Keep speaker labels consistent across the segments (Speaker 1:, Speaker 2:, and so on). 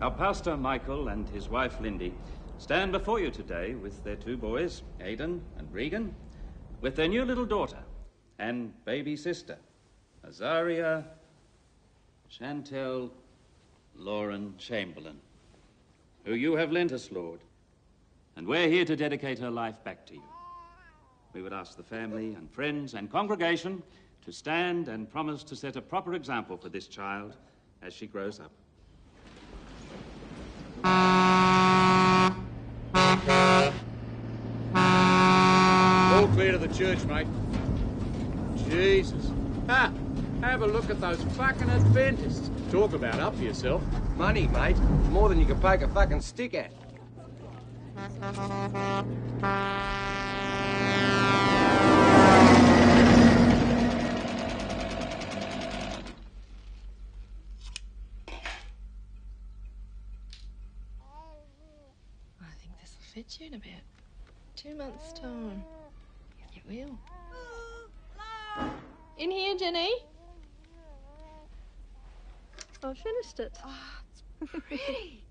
Speaker 1: Our pastor, Michael, and his wife, Lindy, stand before you today with their 2 boys, Aidan and Regan, with their new little daughter and baby sister, Azaria Chantel Lauren Chamberlain, who you have lent us, Lord, and we're here to dedicate her life back to you. We would ask the family and friends and congregation to stand and promise to set a proper example for this child as she grows up.
Speaker 2: All clear to the church, mate. Jesus. Ah, have a look at those fucking Adventists. Talk about up yourself.
Speaker 3: Money, mate. More than you can poke a fucking stick at.
Speaker 4: Fit you in about 2 months' time. It will. In here, Jenny. I finished it.
Speaker 5: Oh, it's pretty.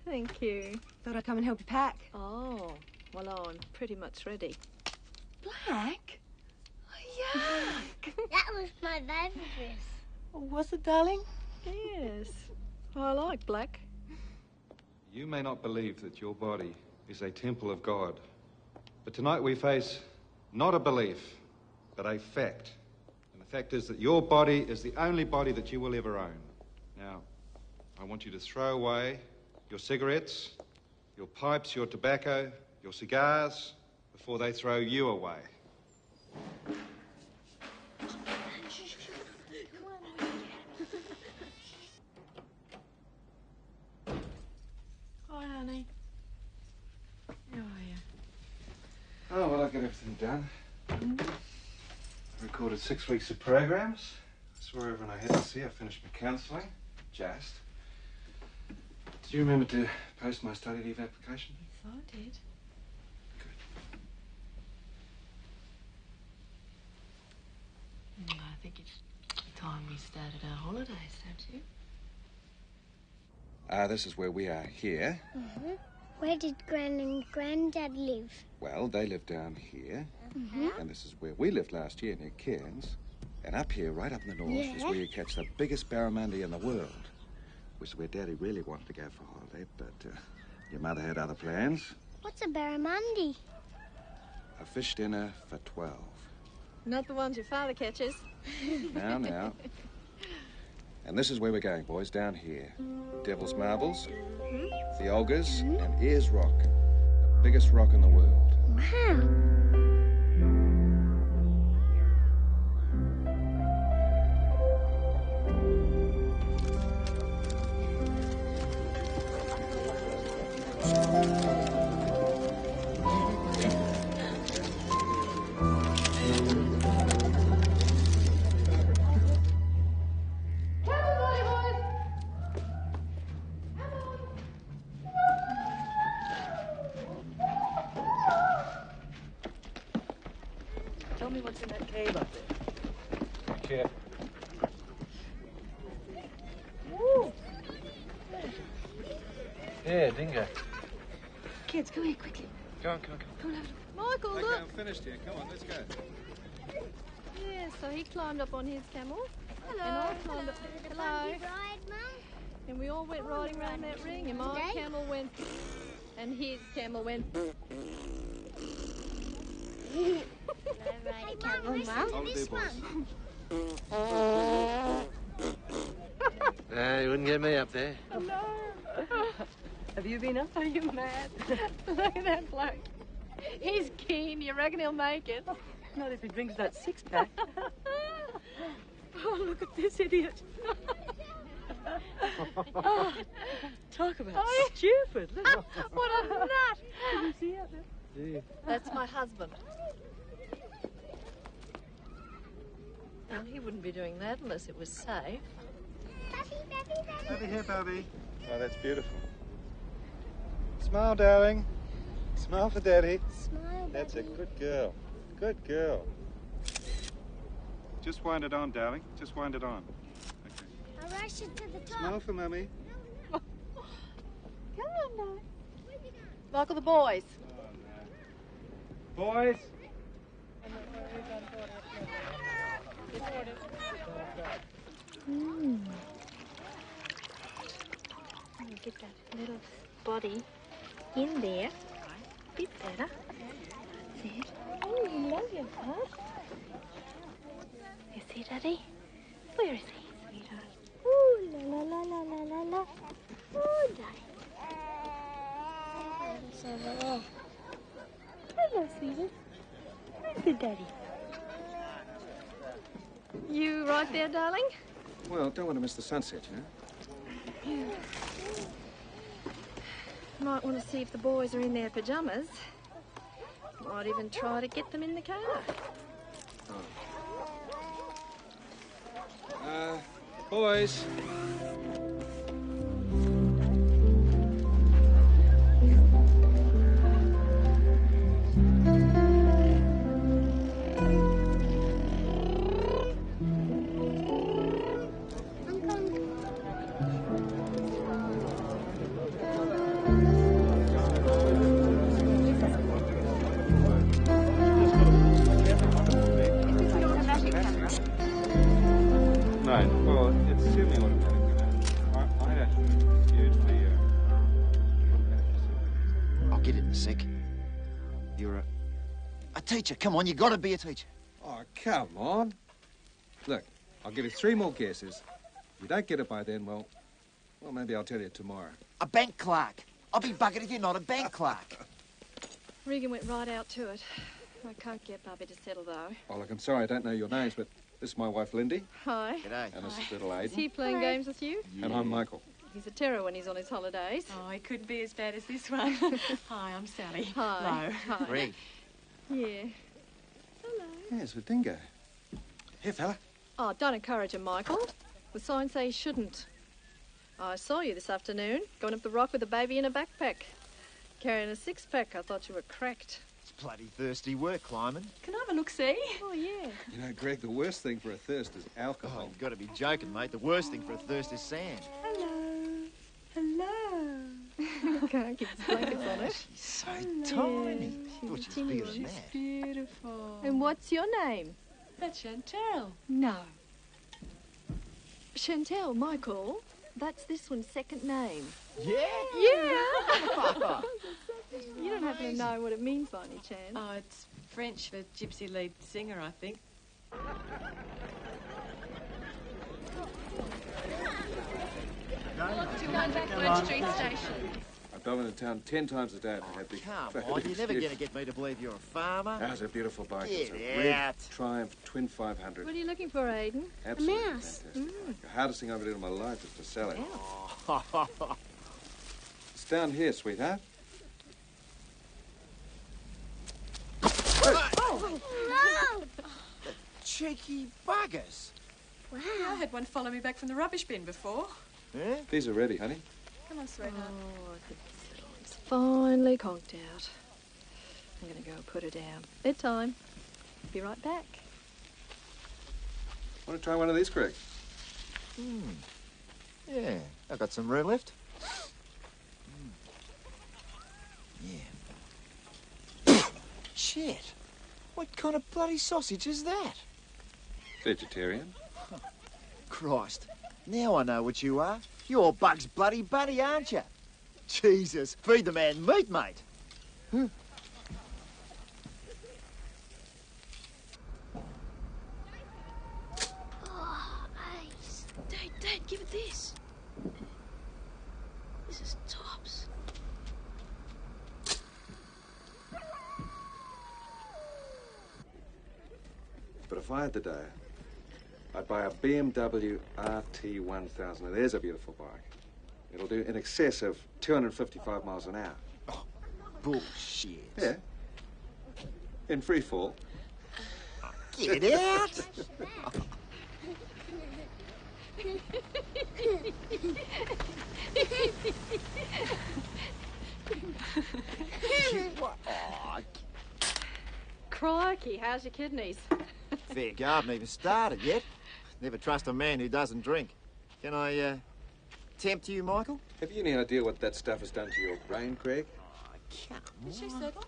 Speaker 4: Thank you.
Speaker 5: Thought I'd come and help you pack.
Speaker 4: Oh, well, I'm pretty much ready.
Speaker 5: Black? Oh, yuck.
Speaker 6: That was my baby dress.
Speaker 5: Oh, was it, darling?
Speaker 4: Yes. I like black.
Speaker 7: You may not believe that your body is a temple of God. But tonight we face not a belief, but a fact. And the fact is that your body is the only body that you will ever own. Now, I want you to throw away your cigarettes, your pipes, your tobacco, your cigars, before they throw you away.
Speaker 5: Hi, honey. How are you?
Speaker 7: Oh, well, I got everything done. I recorded 6 weeks of programs. I saw everyone I had to see. I finished my counselling. Just. Do you remember to post my study leave application?
Speaker 4: Yes, I did.
Speaker 7: Good.
Speaker 4: I think it's time we started our holidays, don't you?
Speaker 7: This is where we are here.
Speaker 6: Mm-hmm. Where did Gran and Grandad live?
Speaker 7: Well, they live down here. And this is where we lived last year, near Cairns. And up here, right up in the north, is where you catch the biggest barramundi in the world. Which is where Daddy really wanted to go for a holiday, but your mother had other plans.
Speaker 6: What's a barramundi?
Speaker 7: A fish dinner for 12.
Speaker 4: Not the ones your father catches.
Speaker 7: Now. And this is where we're going, boys, down here. Devil's Marbles, the Olgas, and Ayers Rock, the biggest rock in the world.
Speaker 6: Wow.
Speaker 5: Tell me what's in that cave up there.
Speaker 7: Be careful.
Speaker 5: Woo!
Speaker 7: Yeah, dingo.
Speaker 5: Kids, come here quickly.
Speaker 7: Come on.
Speaker 5: Come on,
Speaker 4: Michael,
Speaker 7: Okay,
Speaker 4: look.
Speaker 7: I'm finished here. Come on, let's go.
Speaker 4: Yeah, so he climbed up on his camel.
Speaker 6: Hello.
Speaker 4: And I climbed up.
Speaker 6: The
Speaker 4: Hello.
Speaker 6: bumpy ride, Mum?
Speaker 4: And we all went riding round that ring, and my
Speaker 6: Today?
Speaker 4: camel went, and his camel went.
Speaker 6: Hey, Mum, listen to this one.
Speaker 3: You wouldn't get me up there.
Speaker 5: No. Have you been up? Are you mad?
Speaker 4: Look at that bloke. He's keen. You reckon he'll make it?
Speaker 5: Not if he drinks that six-pack. Oh, look at this idiot. Oh, talk about stupid. Look.
Speaker 4: What a nut!
Speaker 5: Did you see it?
Speaker 3: Yeah.
Speaker 4: That's my husband. And he wouldn't be doing that unless it was safe.
Speaker 7: Over here, Bobby. Oh, that's beautiful. Smile, darling. Smile for Daddy.
Speaker 6: Smile,
Speaker 7: That's a
Speaker 6: Daddy.
Speaker 7: good girl. Good girl. Just wind it on, darling. Just wind it on. Okay.
Speaker 6: I'll rush it to the top.
Speaker 7: Smile for Mummy.
Speaker 5: Come on, darling. Michael, the boys.
Speaker 2: Boys.
Speaker 4: Get that little body in there. A bit better. That's it. Oh, you love your heart. You see, Daddy? Where is he, sweetheart? Ooh, la la la la la la la. Ooh, Daddy. Hello, sweetie. Where's your daddy? You right there, darling?
Speaker 7: Well, don't want to miss the sunset, you know?
Speaker 4: Might want to see if the boys are in their pyjamas. Might even try to get them in the car.
Speaker 7: Boys. No, well, it's semi-automatic. I don't use the...
Speaker 8: I'll get it in a sec. You're a teacher. Come on, you got to be a teacher.
Speaker 7: Oh, come on. Look, I'll give you 3 more guesses. If you don't get it by then, well, maybe I'll tell you tomorrow.
Speaker 8: A bank clerk. I'll be buggered if you're not a bank clerk.
Speaker 4: Regan went right out to it. I can't get Bubby to settle, though.
Speaker 7: Oh, look, I'm sorry I don't know your names, but this is my wife, Lindy.
Speaker 4: Hi.
Speaker 8: G'day.
Speaker 7: And this is little
Speaker 4: Is
Speaker 7: Aiden.
Speaker 4: he playing games with you?
Speaker 7: And I'm Michael.
Speaker 4: He's a terror when he's on his holidays.
Speaker 5: Oh, it couldn't be as bad as this one. Hi, I'm Sally.
Speaker 4: Hi.
Speaker 5: Hello.
Speaker 4: Hi.
Speaker 8: Rig.
Speaker 4: Yeah. Hello.
Speaker 7: Yeah, it's a dingo.
Speaker 8: Here, fella.
Speaker 4: Oh, don't encourage him, Michael. The signs say you shouldn't. I saw you this afternoon, going up the rock with a baby in a backpack. Carrying a 6-pack. I thought you were cracked.
Speaker 8: It's bloody thirsty work climbing.
Speaker 5: Can I have a look-see?
Speaker 4: Oh, yeah.
Speaker 7: You know, Greg, the worst thing for a thirst is
Speaker 8: Oh,
Speaker 7: alcohol.
Speaker 8: you've got to be joking, mate. The worst thing for a thirst is sand.
Speaker 5: Hello. Hello.
Speaker 4: Can't keep his blankets on it.
Speaker 8: She's so tiny.
Speaker 4: She's
Speaker 8: Thought she was
Speaker 4: teeny
Speaker 8: bigger
Speaker 4: one.
Speaker 8: than
Speaker 5: She's
Speaker 8: that.
Speaker 5: beautiful.
Speaker 4: And what's your name?
Speaker 5: That's Chantel.
Speaker 4: No. Chantel, Michael. That's this one's second name.
Speaker 8: Yeah?
Speaker 4: Yeah. You don't happen to know what it means by any chance?
Speaker 5: Oh, it's French for gypsy lead singer, I think.
Speaker 4: Street Station.
Speaker 7: I've been into town 10 times a day. I've had the
Speaker 8: Come on, you're never going to get me to believe you're a farmer.
Speaker 7: That's a beautiful bike.
Speaker 8: Get
Speaker 7: It's a red
Speaker 8: out.
Speaker 7: Triumph Twin 500.
Speaker 4: What are you looking for, Aiden?
Speaker 7: Absolutely
Speaker 6: mouse.
Speaker 7: fantastic. The hardest thing I've ever done in my life is to sell it.
Speaker 8: Oh,
Speaker 7: It's down here, sweetheart.
Speaker 6: No!
Speaker 8: cheeky buggers.
Speaker 6: Wow.
Speaker 5: I had one follow me back from the rubbish bin before.
Speaker 8: Yeah?
Speaker 7: These are ready, honey.
Speaker 5: Come on, sweetheart.
Speaker 4: Oh, I think this little one's finally conked out. I'm going to go put her down. Bedtime. Be right back.
Speaker 7: Want to try one of these, Greg?
Speaker 8: Yeah, I've got some room left. Yeah. Shit. What kind of bloody sausage is that?
Speaker 7: Vegetarian.
Speaker 8: Christ. Now I know what you are. You're Bugs Bloody Bunny, aren't you? Jesus, feed the man meat, mate.
Speaker 6: Oh, Ace.
Speaker 4: Dad, give it this. This is tops.
Speaker 7: But if I had the day, I'd buy a BMW RT1000. Now, there's a beautiful bike. It'll do in excess of 255 miles an hour.
Speaker 8: Bullshit.
Speaker 7: Yeah. In free fall.
Speaker 8: Get it out. What? Oh,
Speaker 4: Crikey, how's your kidneys?
Speaker 8: fair go, I haven't even started yet. Never trust a man who doesn't drink. Can I tempt you, Michael?
Speaker 7: Have you any idea what that stuff has done to your brain, Craig?
Speaker 8: Come on.
Speaker 4: Did she settle?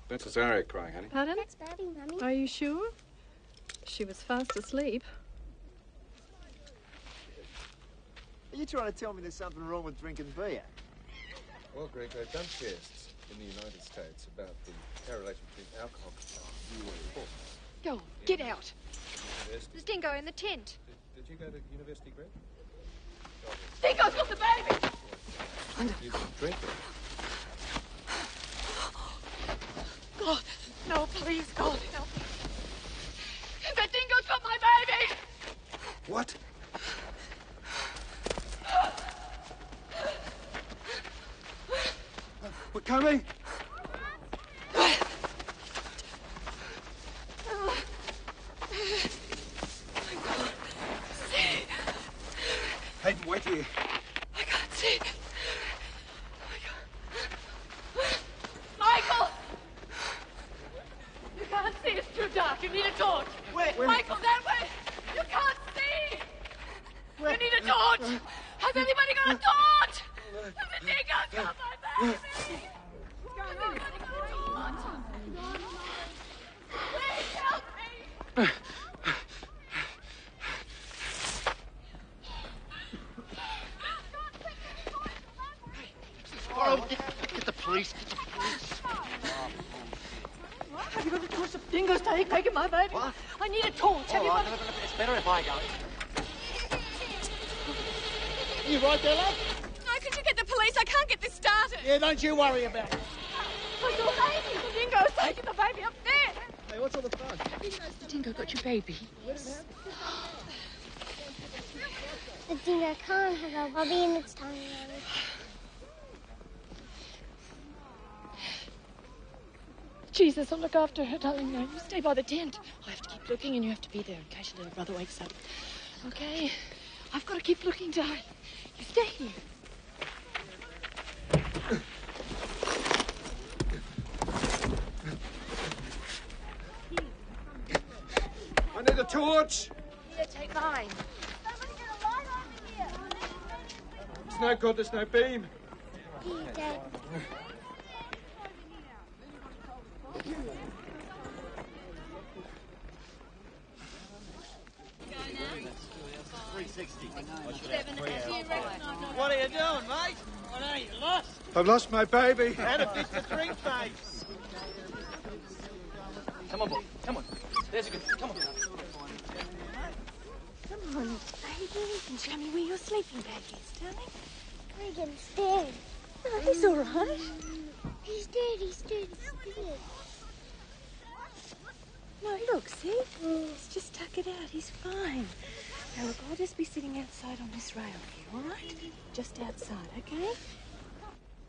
Speaker 7: That's Azaria crying, honey.
Speaker 4: Pardon?
Speaker 6: That's Baby, Mummy.
Speaker 4: Are you sure? She was fast asleep.
Speaker 8: Are you trying to tell me there's something wrong with drinking beer?
Speaker 7: Well, Greg, they've done tests in the United States about the correlation between alcohol consumption.
Speaker 9: Go on, get out.
Speaker 7: University.
Speaker 9: There's Dingo in the tent.
Speaker 7: Did you go to university, Greg?
Speaker 9: Dingo's got the baby!
Speaker 7: You didn't drink it.
Speaker 9: God, no, please, God, help me. That Dingo's got my baby!
Speaker 7: What? We're coming. Hayden, wait here.
Speaker 9: I can't see. Michael! You can't see, it's too dark. You need a torch.
Speaker 8: Where?
Speaker 9: Michael, that way! You can't see!
Speaker 8: Where?
Speaker 9: You need a torch! Has anybody got a torch? The Dingo's got my baby! Has anybody got a torch? Please help me!
Speaker 8: Oh, get the police. Get the police.
Speaker 9: Have you got a torch? The Dingo's taking my baby.
Speaker 8: What?
Speaker 9: I need a torch. Have you got...
Speaker 8: It's better if I go. You right there, love?
Speaker 9: No, could you get the police? I can't get this started.
Speaker 8: Yeah, don't you worry about it.
Speaker 9: What's your baby? The Dingo's taking the baby up there.
Speaker 8: Hey, what's all the fuss?
Speaker 5: Dingo got your baby.
Speaker 6: The Dingo can't have a bobby in its tongue, Mummy.
Speaker 5: Jesus, I'll look after her, darling. Now, you stay by the tent. I have to keep looking, and you have to be there in case your little brother wakes up. Okay? I've got to keep looking, darling. You stay here.
Speaker 7: I need a torch.
Speaker 5: Here, take mine.
Speaker 7: It's no good, there's no beam.
Speaker 6: Here, Dad.
Speaker 8: What are you doing, mate? I know you lost.
Speaker 7: I've lost my baby.
Speaker 8: Had a fist of drink, face.
Speaker 10: Come on, boy. Come on. There's a good... Come on.
Speaker 5: Come on, baby. You can show me where your sleeping bag is, darling.
Speaker 6: Regan's dead.
Speaker 5: Oh, he's all right.
Speaker 6: He's dead, he's dead, he's dead.
Speaker 5: No, look, see? Let's just tuck it out. He's fine. Now, look, I'll just be sitting outside on this rail here, all right? Just outside, okay?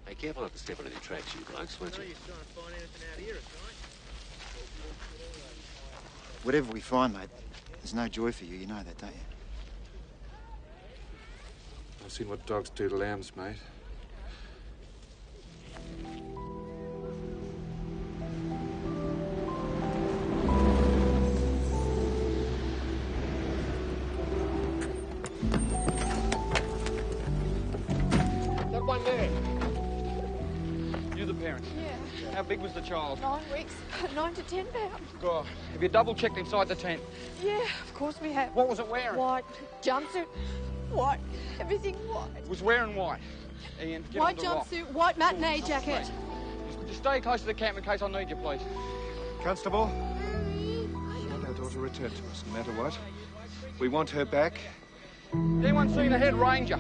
Speaker 3: Hey, careful not to step on any tracks, you blokes, won't you?
Speaker 8: Whatever we find, mate, there's no joy for you. You know that, don't you?
Speaker 7: I've seen what dogs do to lambs, mate.
Speaker 10: That one there. You the parent?
Speaker 9: Yeah,
Speaker 10: How big was the child?
Speaker 9: 9 weeks. 9 to 10 pounds.
Speaker 10: God. Have you double-checked inside the tent?
Speaker 9: Yeah, of course we have.
Speaker 10: What was it wearing?
Speaker 9: White jumpsuit. White. Everything white.
Speaker 10: It was wearing white. Ian, get
Speaker 9: White
Speaker 10: on the rock.
Speaker 9: jumpsuit, white matinee jacket.
Speaker 10: Could you stay close to the camp in case I need you, please?
Speaker 7: Constable, we want our daughter returned to us, no matter what. We want her back.
Speaker 10: Anyone seen a head ranger?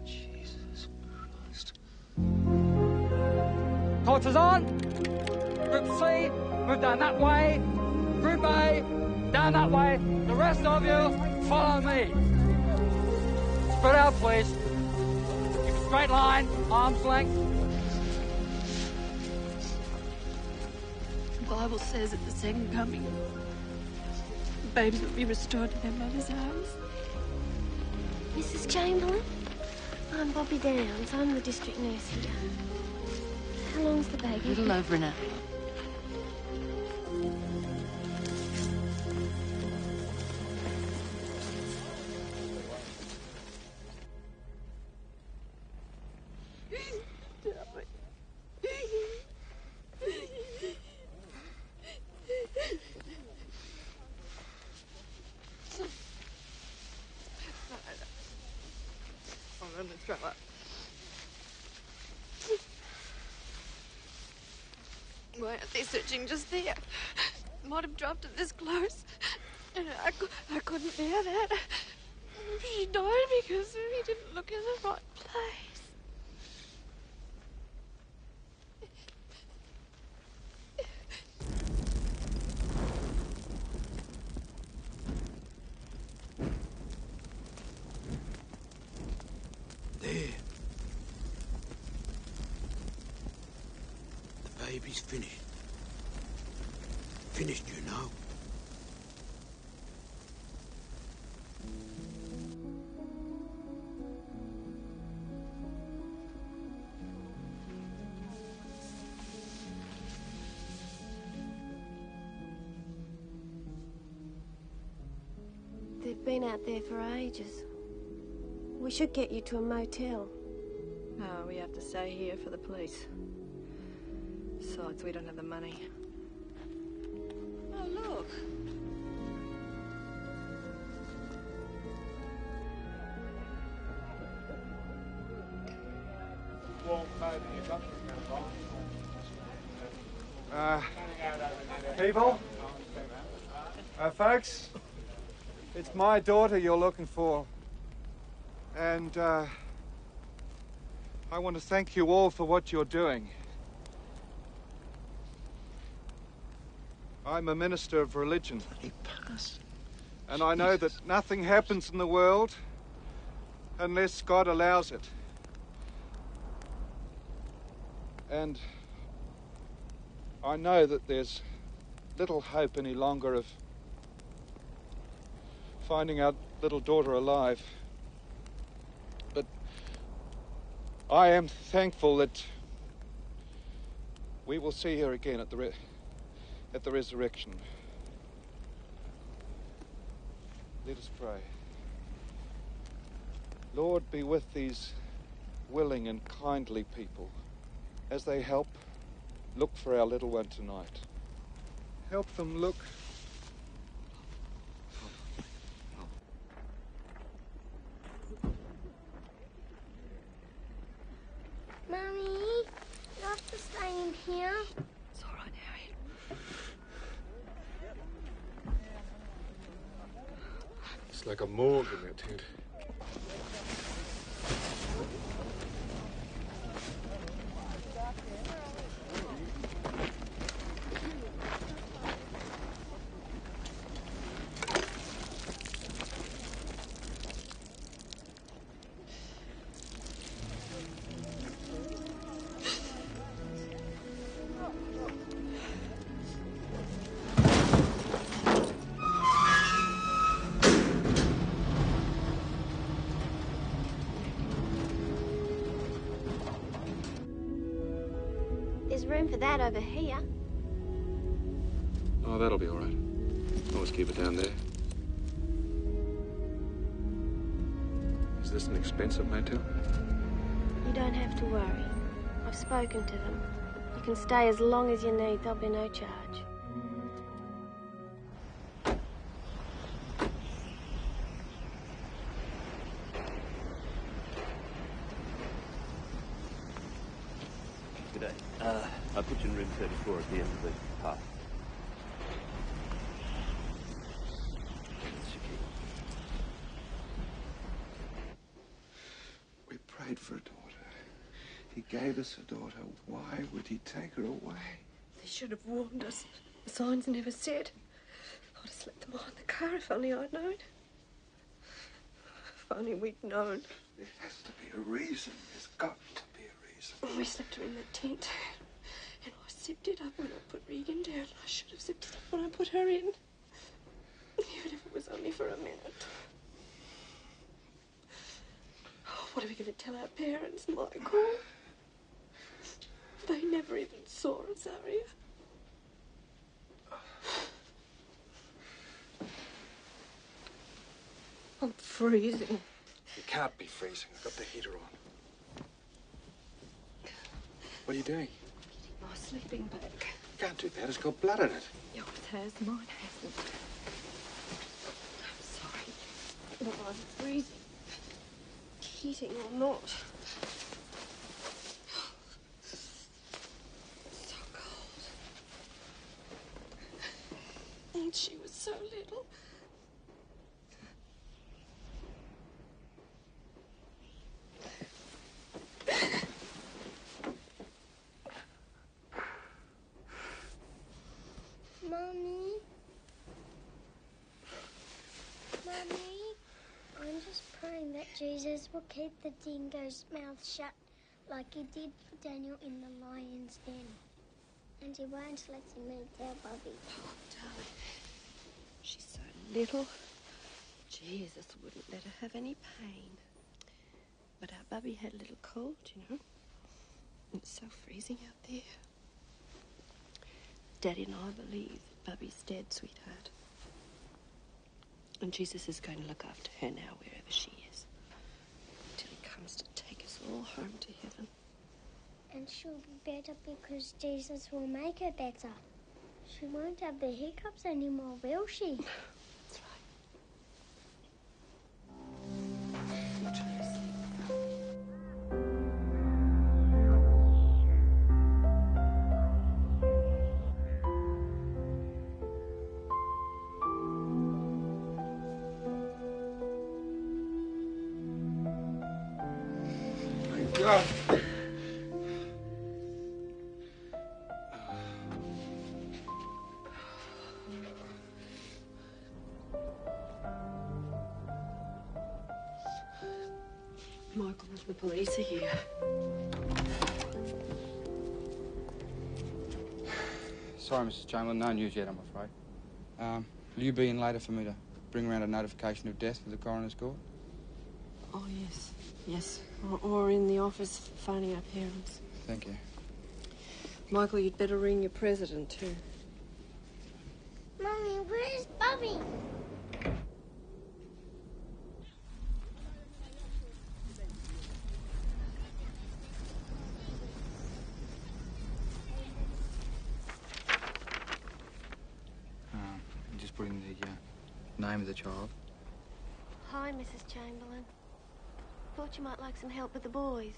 Speaker 7: Jesus Christ.
Speaker 10: Torches on. Group C, move down that way. Group A, down that way. The rest of you, follow me. Spread out, please. Keep a straight line, arm's length.
Speaker 5: The Bible says at the second coming, babies will be restored to their mother's arms.
Speaker 6: Mrs. Chamberlain, I'm I'm Bobby Downs. I'm the district nurse here. How long's the baby?
Speaker 5: A little over an hour. I'm gonna throw up. Why aren't they searching just there? Might have dropped it this close. And I couldn't bear that. She died because he didn't look in the right place.
Speaker 11: There. The baby's finished. Finished, you know.
Speaker 6: They've been out there for ages. We should get you to a motel.
Speaker 4: No, we have to stay here for the police. Besides, we don't have the money.
Speaker 5: Oh, look.
Speaker 7: People? Folks, it's my daughter you're looking for. And, I want to thank you all for what you're doing. I'm a minister of religion. And I know that nothing happens in the world unless God allows it. And I know that there's little hope any longer of finding our little daughter alive. But I am thankful that we will see her again at the resurrection. Let us pray. Lord, be with these willing and kindly people as they help look for our little one tonight. Help them look.
Speaker 6: Mummy, you have to stay in here.
Speaker 5: It's all right, Harry.
Speaker 12: It's like a morgue in that tent.
Speaker 6: There's room for that over here.
Speaker 12: Oh, that'll be all right. Always keep it down there. Is this an expensive motel?
Speaker 6: You don't have to worry. I've spoken to them. You can stay as long as you need. There'll be no charge.
Speaker 3: G'day. I put you in room 34 at the end of the path. That's your key.
Speaker 11: We prayed for a daughter. He gave us a daughter. Why would he take her away?
Speaker 5: They should have warned us. The signs never said. I'd have slipped them behind the car if only I'd known. If only we'd known.
Speaker 11: There has to be a reason. There's got to be a reason.
Speaker 5: We slept her in the tent. And I zipped it up when I put Regan down. I should have zipped it up when I put her in. Even if it was only for a minute. Oh, What are we going to tell our parents, Michael? They never even saw us, Aria. I'm freezing.
Speaker 12: You can't be freezing. I've got the heater on. What are you doing?
Speaker 5: Getting my sleeping bag.
Speaker 12: You can't do that. It's got blood in it.
Speaker 5: Yours has, mine hasn't. I'm sorry. But I'm freezing. Heating or not. So cold. And she was so little.
Speaker 6: Mummy? Mummy? I'm just praying that Jesus will keep the dingo's mouth shut like he did for Daniel in the lion's den. And he won't let me tell Bobby.
Speaker 5: Oh, darling. She's so little. Jesus wouldn't let her have any pain. But our Bubby had a little cold, you know. It's so freezing out there. Daddy and I believe that Bubby's dead, sweetheart. And Jesus is going to look after her now, wherever she is. Till he comes to take us all home to heaven.
Speaker 6: And she'll be better because Jesus will make her better. She won't have the hiccups anymore, will she?
Speaker 5: That's right. You're trying to sleep.
Speaker 12: God.
Speaker 5: Michael, the police are here.
Speaker 13: Sorry, Mrs. Chamberlain, no news yet, I'm afraid. Will you be in later for me to bring around a notification of death for the coroner's court?
Speaker 5: Oh, yes. Yes. Or in the office, phoning our parents.
Speaker 13: Thank you.
Speaker 5: Michael, you'd better ring your president, too.
Speaker 6: Mummy, where's Bobby?
Speaker 13: Just put in the name of the child.
Speaker 6: Hi, Mrs. Chamberlain. Thought you might like some help with the boys.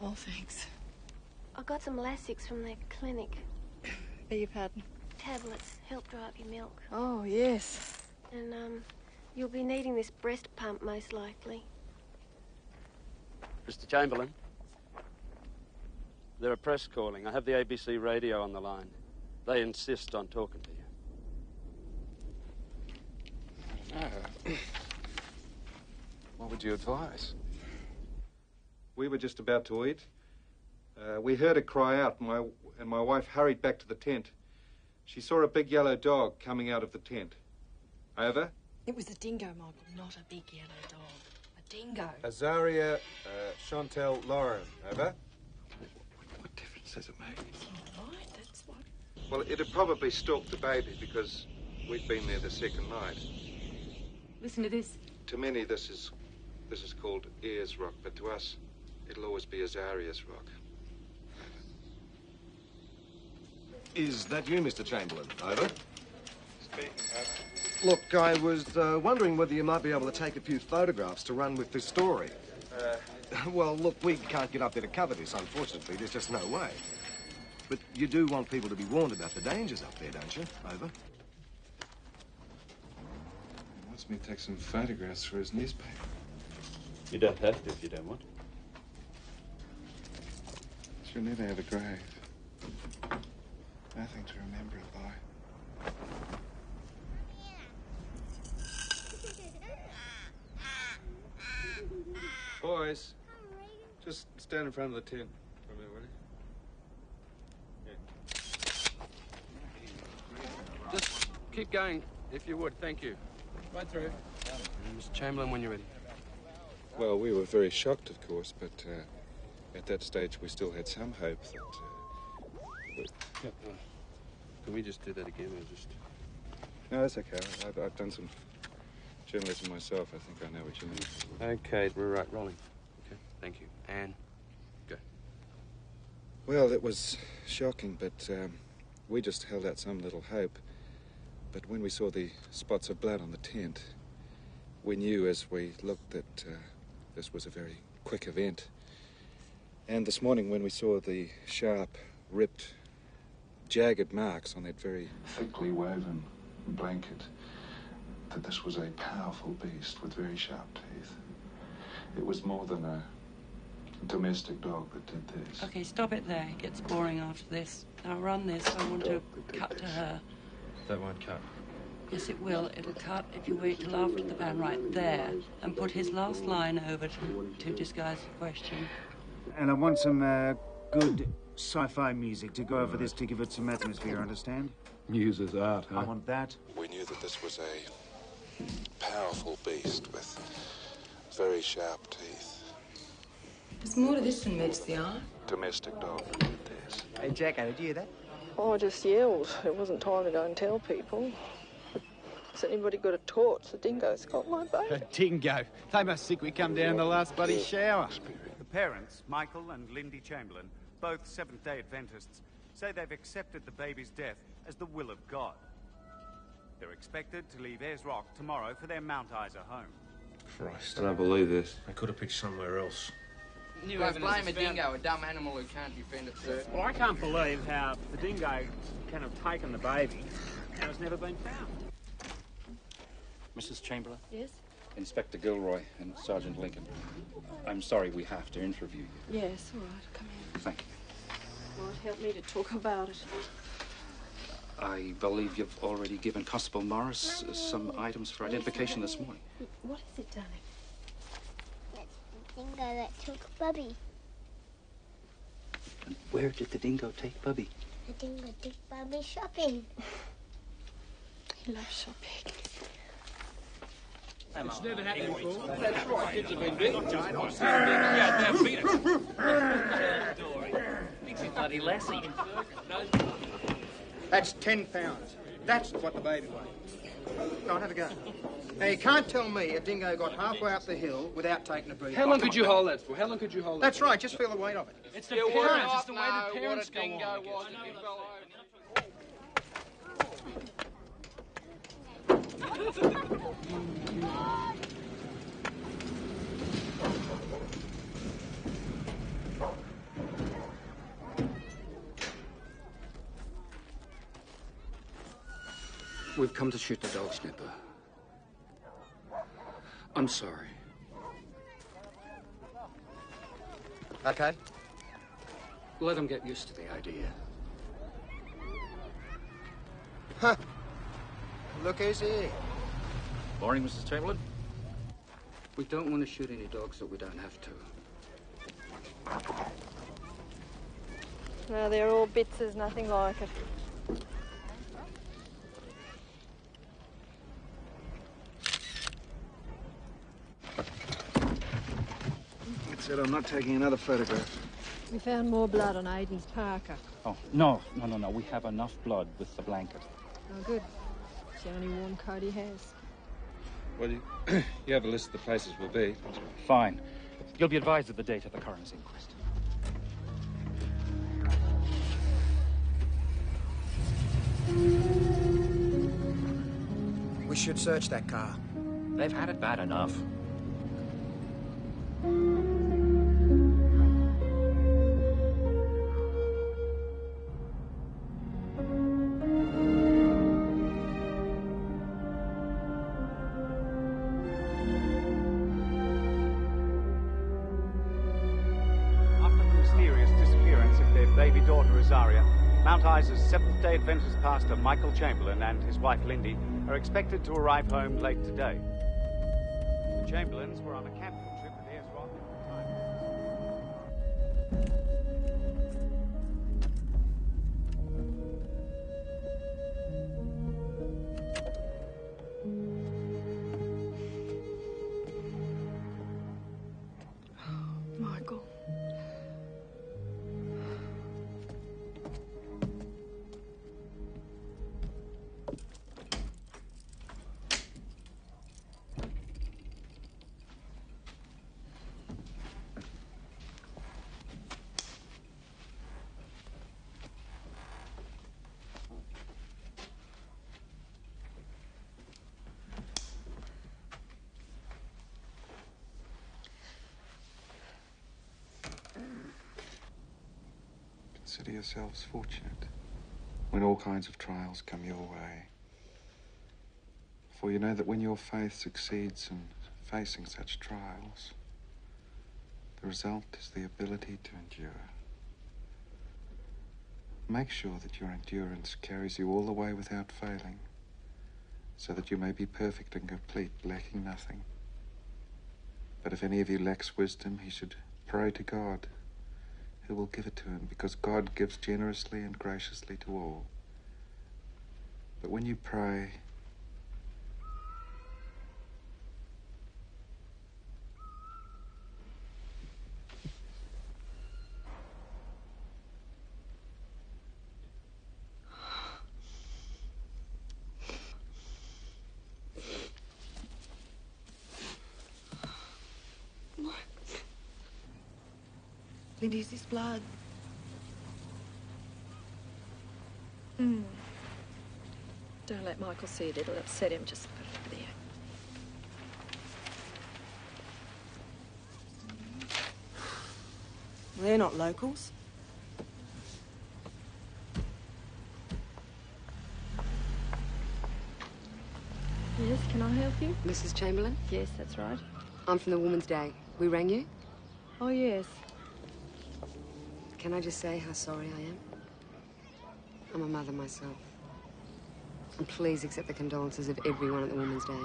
Speaker 5: Oh, thanks.
Speaker 6: I got some Lasix from their clinic.
Speaker 5: Beg your pardon?
Speaker 6: Tablets help dry up your milk.
Speaker 5: Oh, yes.
Speaker 6: And, you'll be needing this breast pump, most likely.
Speaker 14: Mr. Chamberlain, there are press calling. I have the ABC radio on the line. They insist on talking to you.
Speaker 12: No. What would you advise?
Speaker 7: We were just about to eat. We heard her cry out, and my wife hurried back to the tent. She saw a big yellow dog coming out of the tent. Over?
Speaker 4: It was a dingo, Michael, not a big yellow dog. A dingo.
Speaker 11: Azaria, Chantel, Lauren. Over.
Speaker 7: What difference does it make?
Speaker 4: It's all right, that's what...
Speaker 7: Well, it had probably stalked the baby because we'd been there the second night.
Speaker 4: Listen to this.
Speaker 7: To many, this is called Ayers Rock, but to us, it'll always be Azaria's Rock.
Speaker 15: Is that you, Mr. Chamberlain? Over.
Speaker 7: Speaking, over.
Speaker 15: Look, I was wondering whether you might be able to take a few photographs to run with this story. Well, look, we can't get up there to cover this, unfortunately. There's just no way. But you do want people to be warned about the dangers up there, don't you? Over.
Speaker 11: He wants me to take some photographs for his newspaper.
Speaker 14: You don't have to if you don't want to.
Speaker 11: She'll never have a grave. Nothing to remember it by.
Speaker 7: Boys, just stand in front of the tent for a minute, will you?
Speaker 14: Just keep going, if you would. Thank you.
Speaker 2: Right through.
Speaker 14: Mr. Chamberlain, when you're ready.
Speaker 7: Well, we were very shocked, of course, but at that stage we still had some hope that...
Speaker 12: Can we just do that again, or just...
Speaker 7: No, that's okay. I've done some journalism myself. I think I know what you mean.
Speaker 12: Okay, we're right, rolling. Okay, thank you. And go.
Speaker 7: Well, it was shocking, but we just held out some little hope. But when we saw the spots of blood on the tent, we knew as we looked that this was a very quick event. And this morning when we saw the sharp, ripped, jagged marks on that very thickly woven blanket, that this was a powerful beast with very sharp teeth. It was more than a domestic dog that did this.
Speaker 16: Okay, stop it there. It gets boring after this. Now run this. I want to cut to her.
Speaker 12: That won't cut.
Speaker 16: Yes, it will. It'll cut if you wait till after the pan right there and put his last line over to disguise the question.
Speaker 17: And I want some good sci-fi music to go over this to give it some atmosphere, understand?
Speaker 12: News is art, huh?
Speaker 17: I want that.
Speaker 7: We knew that this was a powerful beast with very sharp teeth.
Speaker 18: There's more to this than meets the eye.
Speaker 7: Domestic dog that did this.
Speaker 8: Hey, Jacko, did you hear that?
Speaker 4: Oh, I just yelled. It wasn't time to go and tell people. Has anybody got a torch? The dingo's got my baby.
Speaker 19: A dingo. They must think we come down the last bloody shower.
Speaker 17: The parents, Michael and Lindy Chamberlain, both Seventh-day Adventists, say they've accepted the baby's death as the will of God. They're expected to leave Ayers Rock tomorrow for their Mount Isa home.
Speaker 12: Christ, I don't believe this. I could have picked somewhere else.
Speaker 13: You blame a dingo, a dumb animal who can't defend itself.
Speaker 2: Well, I can't believe how the dingo can have taken the baby and it's never been found.
Speaker 20: Mrs. Chamberlain?
Speaker 4: Yes?
Speaker 20: Inspector Gilroy and Sergeant Lincoln. I'm sorry we have to interview you.
Speaker 4: Yes, all right. Come in.
Speaker 20: Thank you.
Speaker 4: Might help me to talk about it.
Speaker 20: I believe you've already given Constable Morris some items for identification this morning.
Speaker 4: What is it, darling?
Speaker 6: That's the dingo that took Bubby.
Speaker 20: And where did the dingo take Bubby?
Speaker 6: The dingo took Bubby shopping.
Speaker 4: He loves shopping.
Speaker 2: It's never happened before.
Speaker 3: That's right. Kids have been big.
Speaker 2: Yeah, now beat it.
Speaker 3: Bloody lassie.
Speaker 19: That's 10 pounds. That's what the baby weighed. Go on, have a go. Now, you can't tell me a dingo got halfway up the hill without taking a breather.
Speaker 12: How long could you hold that for? How long could you hold
Speaker 19: That's right, just feel the weight of it.
Speaker 2: It's the parents. It's the way the parents go on.
Speaker 20: We've come to shoot the dog, Snipper. I'm sorry.
Speaker 8: Okay.
Speaker 20: Let him get used to the idea.
Speaker 8: Huh. Look who's here.
Speaker 20: Morning, Mrs. Chamberlain. We don't want to shoot any dogs that we don't have to.
Speaker 4: No, they're all bits. There's nothing like it.
Speaker 15: It said I'm not taking another photograph.
Speaker 4: We found more blood on Aiden's parka.
Speaker 20: Oh, no. We have enough blood with the blanket.
Speaker 4: Oh, good. It's the only warm coat he has.
Speaker 7: Well, you have a list of the places we'll be.
Speaker 20: Fine. You'll be advised of the date of the coroner's inquest.
Speaker 8: We should search that car.
Speaker 20: They've had it bad enough.
Speaker 17: Baby daughter Rosaria, Mount Isa's Seventh-day Adventist pastor Michael Chamberlain and his wife Lindy are expected to arrive home late today. The Chamberlains were on a camping trip at Ayers Rock at the time.
Speaker 11: consider yourselves fortunate when all kinds of trials come your way. For you know that when your faith succeeds in facing such trials, the result is the ability to endure. Make sure that your endurance carries you all the way without failing, so that you may be perfect and complete, lacking nothing. But if any of you lacks wisdom, he should pray to God, who will give it to him, because God gives generously and graciously to all. But when you pray,
Speaker 18: Lindy, is this blood?
Speaker 4: Don't let Michael see it. It'll upset him. Just put it over there.
Speaker 18: They're not locals.
Speaker 4: Yes, can I help you?
Speaker 21: Mrs. Chamberlain?
Speaker 4: Yes, that's right.
Speaker 21: I'm from the Woman's Day. We rang you?
Speaker 4: Oh, yes.
Speaker 21: Can I just say how sorry I am? I'm a mother myself. And please accept the condolences of everyone at the Woman's Day.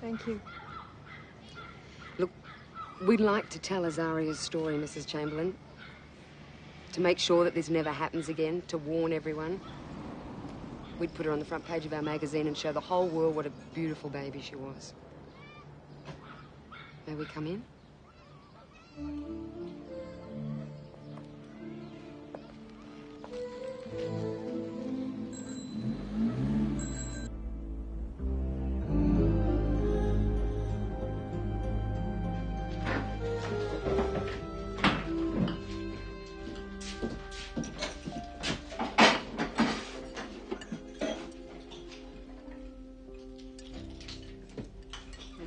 Speaker 4: Thank you.
Speaker 21: Look, we'd like to tell Azaria's story, Mrs. Chamberlain. To make sure that this never happens again, to warn everyone. We'd put her on the front page of our magazine and show the whole world what a beautiful baby she was. May we come in?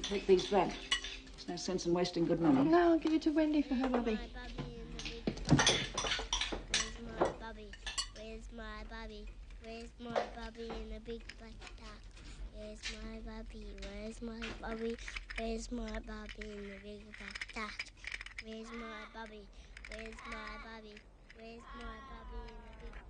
Speaker 22: Take these back. There's no sense in wasting good money.
Speaker 4: No, I'll give it to Wendy for her Bobby.
Speaker 6: Where's my Bobby? Where's my Bobby in the big black duck? Where's my Bobby? Where's my Bobby? Where's my Bobby in the big black duck? Where's my Bobby? Where's my Bobby? Where's my Bobby in the big black duck?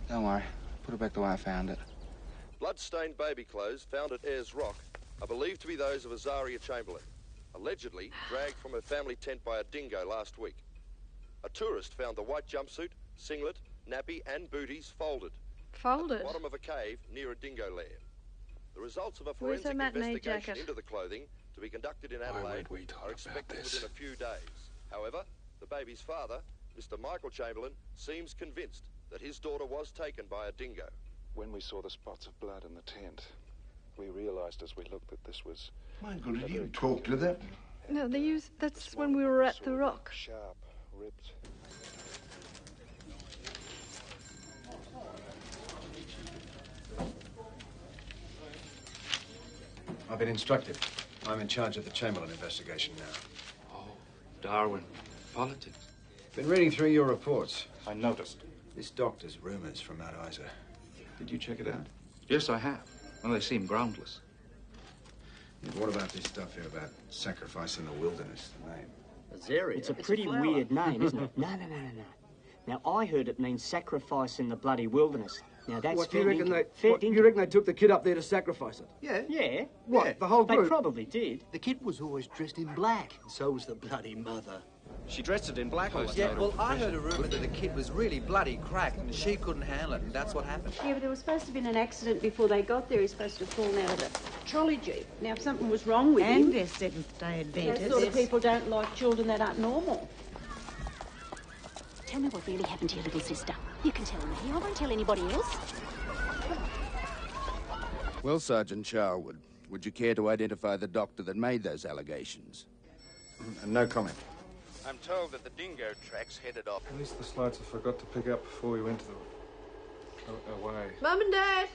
Speaker 13: Don't worry. Put it back the way I found it.
Speaker 23: Blood-stained baby clothes found at Ayers Rock are believed to be those of Azaria Chamberlain, allegedly dragged from her family tent by a dingo last week. A tourist found the white jumpsuit, singlet, nappy and booties folded.
Speaker 4: Folded?
Speaker 23: At the bottom of a cave near a dingo lair. The results of a
Speaker 4: Where's her
Speaker 23: forensic
Speaker 4: matinee
Speaker 23: investigation
Speaker 4: jacket?
Speaker 23: into the clothing to be conducted in Adelaide are expected within a few days. However, the baby's father, Mr. Michael Chamberlain, seems convinced that his daughter was taken by a dingo.
Speaker 11: when we saw the spots of blood in the tent, we realized as we looked that this was...
Speaker 15: Michael, did you talk to them?
Speaker 4: No, that's when we were at the rock.
Speaker 11: Sharp, ripped...
Speaker 15: I've been instructed. I'm in charge of the Chamberlain investigation now.
Speaker 20: Oh, Darwin. Politics.
Speaker 15: Been reading through your reports.
Speaker 20: I noticed.
Speaker 15: This doctor's rumors from Mount Isa. Did you check it out?
Speaker 20: Yes, I have. Well, they seem groundless.
Speaker 15: Yeah, what about this stuff here about sacrifice in the wilderness, the name?
Speaker 24: Azaria? It's a pretty weird name, isn't it? No. Now, I heard it means sacrifice in the bloody wilderness. Now, that's
Speaker 19: What, you reckon
Speaker 24: you
Speaker 19: reckon they took the kid up there to sacrifice it?
Speaker 24: Yeah. Yeah.
Speaker 19: What,
Speaker 24: Yeah.
Speaker 19: the whole group?
Speaker 24: They probably did.
Speaker 25: The kid was always dressed in black, and so was the bloody mother.
Speaker 2: She dressed it in black all the
Speaker 26: Yeah,
Speaker 2: time.
Speaker 26: well, I heard a rumour that the kid was really bloody cracked and she couldn't handle it, and that's what happened.
Speaker 27: Yeah, but there was supposed to have been an accident before they got there. He was supposed to have fallen out of the trolley jeep. Now, if something was wrong with him...
Speaker 18: And they're Seventh-day Adventists.
Speaker 27: Those sort of people don't like children that aren't normal.
Speaker 28: Tell me what really happened to your little sister. You can tell me. I won't tell anybody else.
Speaker 29: Well, Sergeant Charwood, would you care to identify the doctor that made those allegations?
Speaker 15: No comment.
Speaker 23: I'm told that the dingo tracks headed off.
Speaker 11: At least the slides I forgot to pick up before we went to the... away.
Speaker 4: Mum and Dad,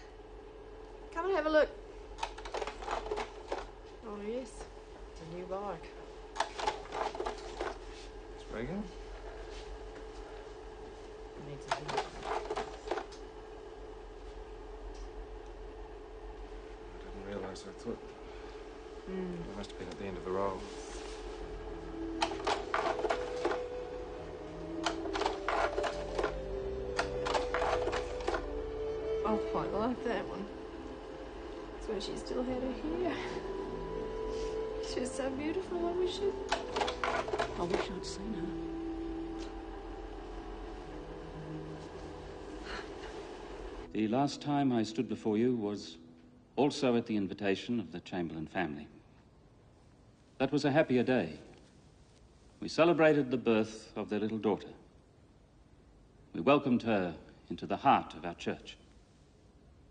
Speaker 4: come and have a look. Oh, yes. It's a new bike.
Speaker 11: It's Reagan?
Speaker 4: It needs a heel.
Speaker 11: I didn't realise. I thought... It must have been at the end of the roll.
Speaker 4: I quite like that one. It's when she still had her hair. She was so beautiful. I wish I'd seen her.
Speaker 1: The last time I stood before you was also at the invitation of the Chamberlain family. That was a happier day. We celebrated the birth of their little daughter. We welcomed her into the heart of our church,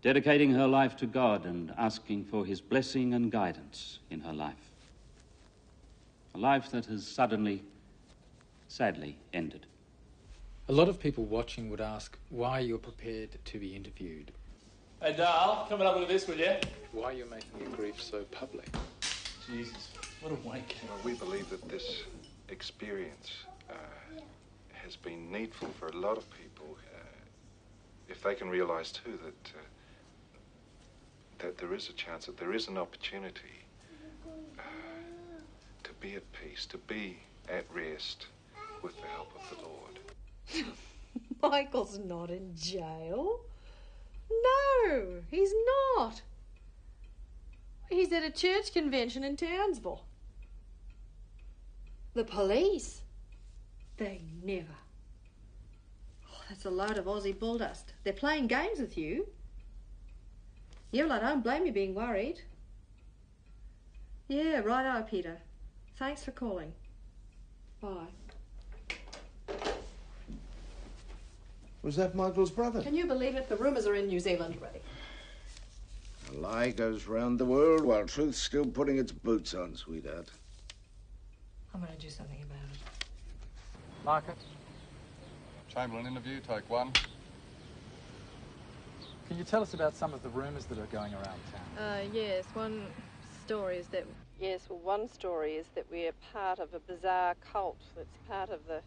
Speaker 1: dedicating her life to God and asking for his blessing and guidance in her life. A life that has suddenly, sadly, ended.
Speaker 3: A lot of people watching would ask why you're prepared to be interviewed.
Speaker 5: Hey, Darl, come and have a look at this, will you?
Speaker 3: Why you're making your grief so public.
Speaker 5: Jesus, what a wank.
Speaker 11: Well, we believe that this experience has been needful for a lot of people. If they can realise, too, that there is a chance, that there is an opportunity to be at peace, to be at rest with the help of the Lord.
Speaker 4: Michael's not in jail. No, he's not. He's at a church convention in Townsville. The police? They never. Oh, that's a load of Aussie bulldust. They're playing games with you. Yeah, well, I don't blame you being worried. Yeah, righto, Peter. Thanks for calling. Bye.
Speaker 15: Was that Michael's brother?
Speaker 4: Can you believe it? The rumours are in New Zealand already.
Speaker 29: A lie goes round the world while truth's still putting its boots on, sweetheart.
Speaker 4: I'm going to do something about it.
Speaker 11: Marcus? Chamberlain interview, take one.
Speaker 3: Can you tell us about some of the rumours that are going around town?
Speaker 4: Yes, one story is that we're part of a bizarre cult that's part of the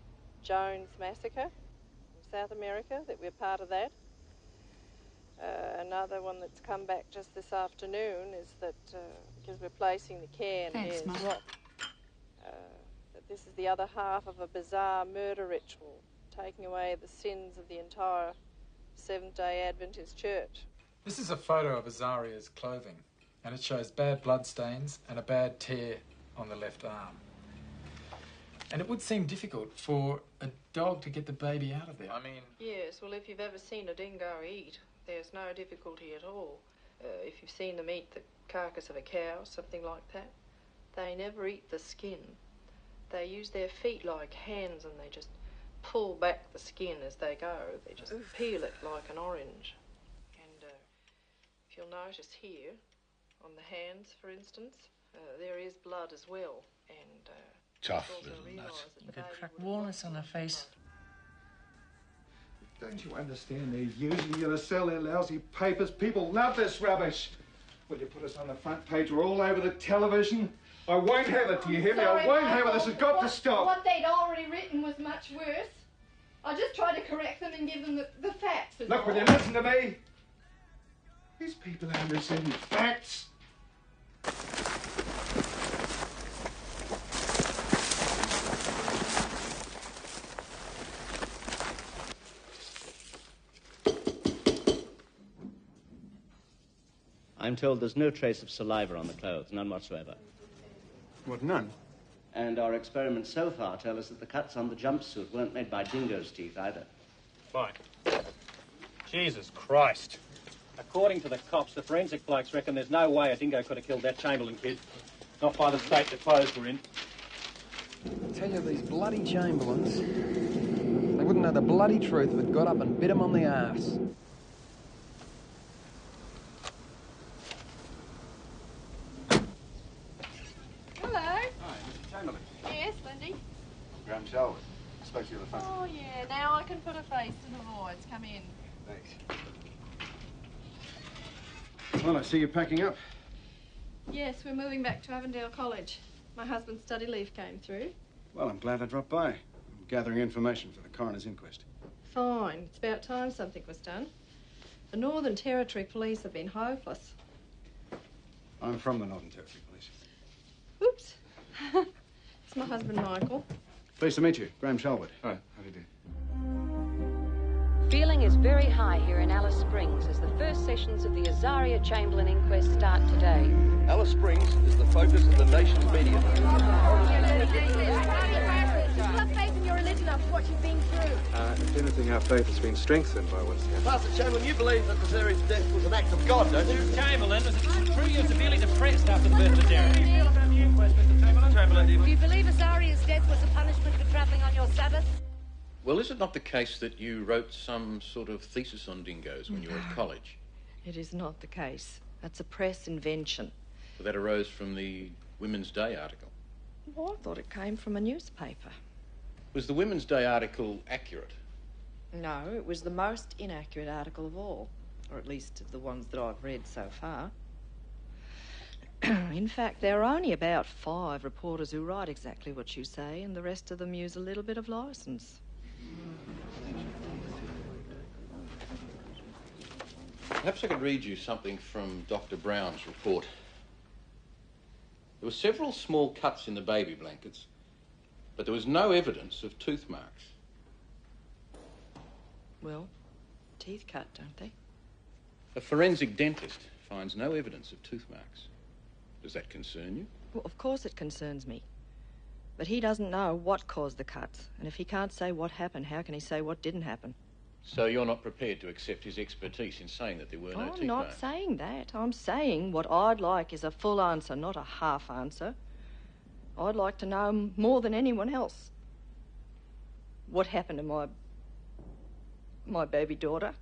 Speaker 4: Jones massacre in South America, that we're part of that. Another one that's come back just this afternoon is that because we're placing the cairn in Ayers Rock, that this is the other half of a bizarre murder ritual, taking away the sins of the entire Seventh-day Adventist Church.
Speaker 3: This is a photo of Azaria's clothing, and it shows bad blood stains and a bad tear on the left arm. And it would seem difficult for a dog to get the baby out of there. I mean...
Speaker 4: Yes, well, if you've ever seen a dingo eat, there's no difficulty at all. If you've seen them eat the carcass of a cow, something like that, they never eat the skin. They use their feet like hands and they just pull back the skin as they go. They just peel it like an orange. And if you'll notice here, on the hands, for instance, there is blood as well. And
Speaker 29: tough little nut.
Speaker 18: Look at cracked walnuts on her face.
Speaker 15: Don't you understand? They're using you to sell their lousy papers. People love this rubbish. Will you put us on the front page? We're all over the television. I won't have it, do you hear me? I won't have it. This has got to stop.
Speaker 4: What they'd already written was much worse. I just tried to correct them and give them the facts.
Speaker 15: Look, will you listen to me? These people aren't receiving facts.
Speaker 7: I'm told there's no trace of saliva on the clothes, none whatsoever.
Speaker 11: What, none?
Speaker 7: And our experiments so far tell us that the cuts on the jumpsuit weren't made by dingo's teeth either.
Speaker 9: Fine. Jesus Christ. According to the cops, the forensic blokes reckon there's no way a dingo could have killed that Chamberlain kid. Not by the state the clothes were in.
Speaker 13: I tell you, these bloody Chamberlains, they wouldn't know the bloody truth if it got up and bit them on the arse.
Speaker 4: Hello.
Speaker 11: Hi, Mrs. Chamberlain.
Speaker 4: Yes, Lindy.
Speaker 11: Graham
Speaker 15: Spoke to you on the phone.
Speaker 4: Oh, yeah. Now I can put a face to the voids. Come in.
Speaker 15: Thanks. Well, I see you're packing up.
Speaker 4: Yes, we're moving back to Avondale College. My husband's study leave came through.
Speaker 15: Well, I'm glad I dropped by. I'm gathering information for the coroner's inquest.
Speaker 4: Fine. It's about time something was done. The Northern Territory Police have been hopeless.
Speaker 15: I'm from the Northern Territory Police.
Speaker 4: Oops. It's my husband, Michael.
Speaker 15: Pleased to meet you. Graham Shelwood. Hi, how do you do?
Speaker 6: Feeling is very high here in Alice Springs as the first sessions of the Azaria Chamberlain inquest start today.
Speaker 23: Alice Springs is the focus of the nation's media.
Speaker 8: You have faith in your religion after what you've been through.
Speaker 15: If anything, our faith has been strengthened by what's happened.
Speaker 23: Pastor Chamberlain, you believe that Azaria's death was an act of God, don't you?
Speaker 9: Chamberlain, was it true you're severely depressed after the birth of Derek? How do you feel about the inquest, Mr. Chamberlain?
Speaker 8: Do you believe Azaria's death was a punishment for travelling on your Sabbath?
Speaker 10: Well, is it not the case that you wrote some sort of thesis on dingoes when you were at college?
Speaker 4: It is not the case. That's a press invention.
Speaker 10: Well, that arose from the Women's Day article.
Speaker 4: Well, I thought it came from a newspaper.
Speaker 10: Was the Women's Day article accurate?
Speaker 4: No, it was the most inaccurate article of all. Or at least of the ones that I've read so far. In fact, there are only about 5 reporters who write exactly what you say, and the rest of them use a little bit of license.
Speaker 10: Perhaps I could read you something from Dr. Brown's report. There were several small cuts in the baby blankets, but there was no evidence of tooth marks.
Speaker 4: Well, teeth cut, don't they?
Speaker 10: A forensic dentist finds no evidence of tooth marks. Does that concern you?
Speaker 4: Well, of course it concerns me. But he doesn't know what caused the cuts. And if he can't say what happened, how can he say what didn't happen?
Speaker 10: So you're not prepared to accept his expertise in saying that there were no teeth
Speaker 4: I'm not
Speaker 10: marks?
Speaker 4: saying that. I'm saying what I'd like is a full answer, not a half answer. I'd like to know more than anyone else what happened to my baby daughter.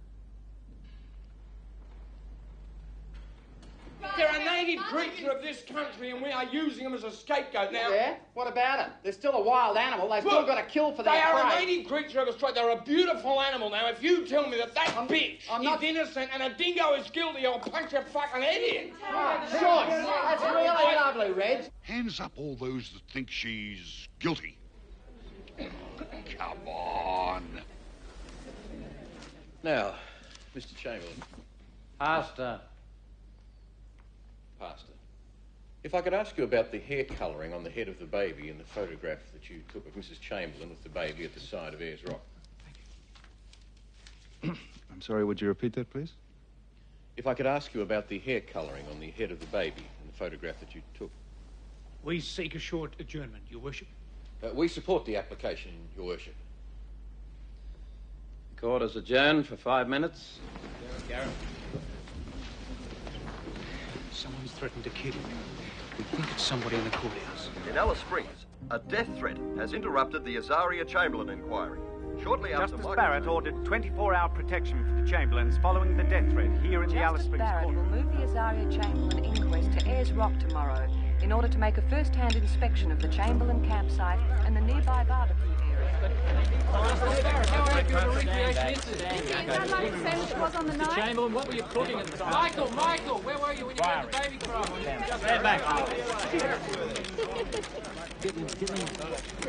Speaker 12: They're a native creature of this country and we are using them as a scapegoat now.
Speaker 20: Yeah? What about it? They're still a wild animal. They've still got to kill for their
Speaker 12: They are
Speaker 20: prey.
Speaker 12: a native creature of Australia. They're a beautiful animal. Now, if you tell me that bitch is innocent and a dingo is guilty, I'll punch your fucking head in.
Speaker 20: Sure. That's really lovely, Reg.
Speaker 14: Hands up all those that think she's guilty. Come on.
Speaker 10: Now, Mr. Chamberlain.
Speaker 9: Pastor.
Speaker 10: Pastor. If I could ask you about the hair colouring on the head of the baby in the photograph that you took of Mrs. Chamberlain with the baby at the side of Ayers Rock.
Speaker 11: I'm sorry, would you repeat that, please?
Speaker 10: If I could ask you about the hair colouring on the head of the baby in the photograph that you took.
Speaker 12: We seek a short adjournment, Your Worship.
Speaker 10: We support the application, Your Worship.
Speaker 1: The court is adjourned for 5 minutes.
Speaker 12: Gareth. Someone's threatened to kill him. We think it's somebody in the courthouse.
Speaker 23: In Alice Springs, a death threat has interrupted the Azaria Chamberlain inquiry. Shortly after
Speaker 16: Justice
Speaker 23: Michael...
Speaker 16: Barrett ordered 24-hour protection for the Chamberlains following the death threat here in the Alice Springs
Speaker 6: Barrett
Speaker 16: court.
Speaker 6: will move the Azaria Chamberlain inquest to Ayers Rock tomorrow in order to make a first-hand inspection of the Chamberlain campsite and the nearby barbecue area.
Speaker 9: Mr. Chamberlain, what were you cooking at the time?
Speaker 12: Michael, where were you when you had the baby cry?
Speaker 9: Stand back.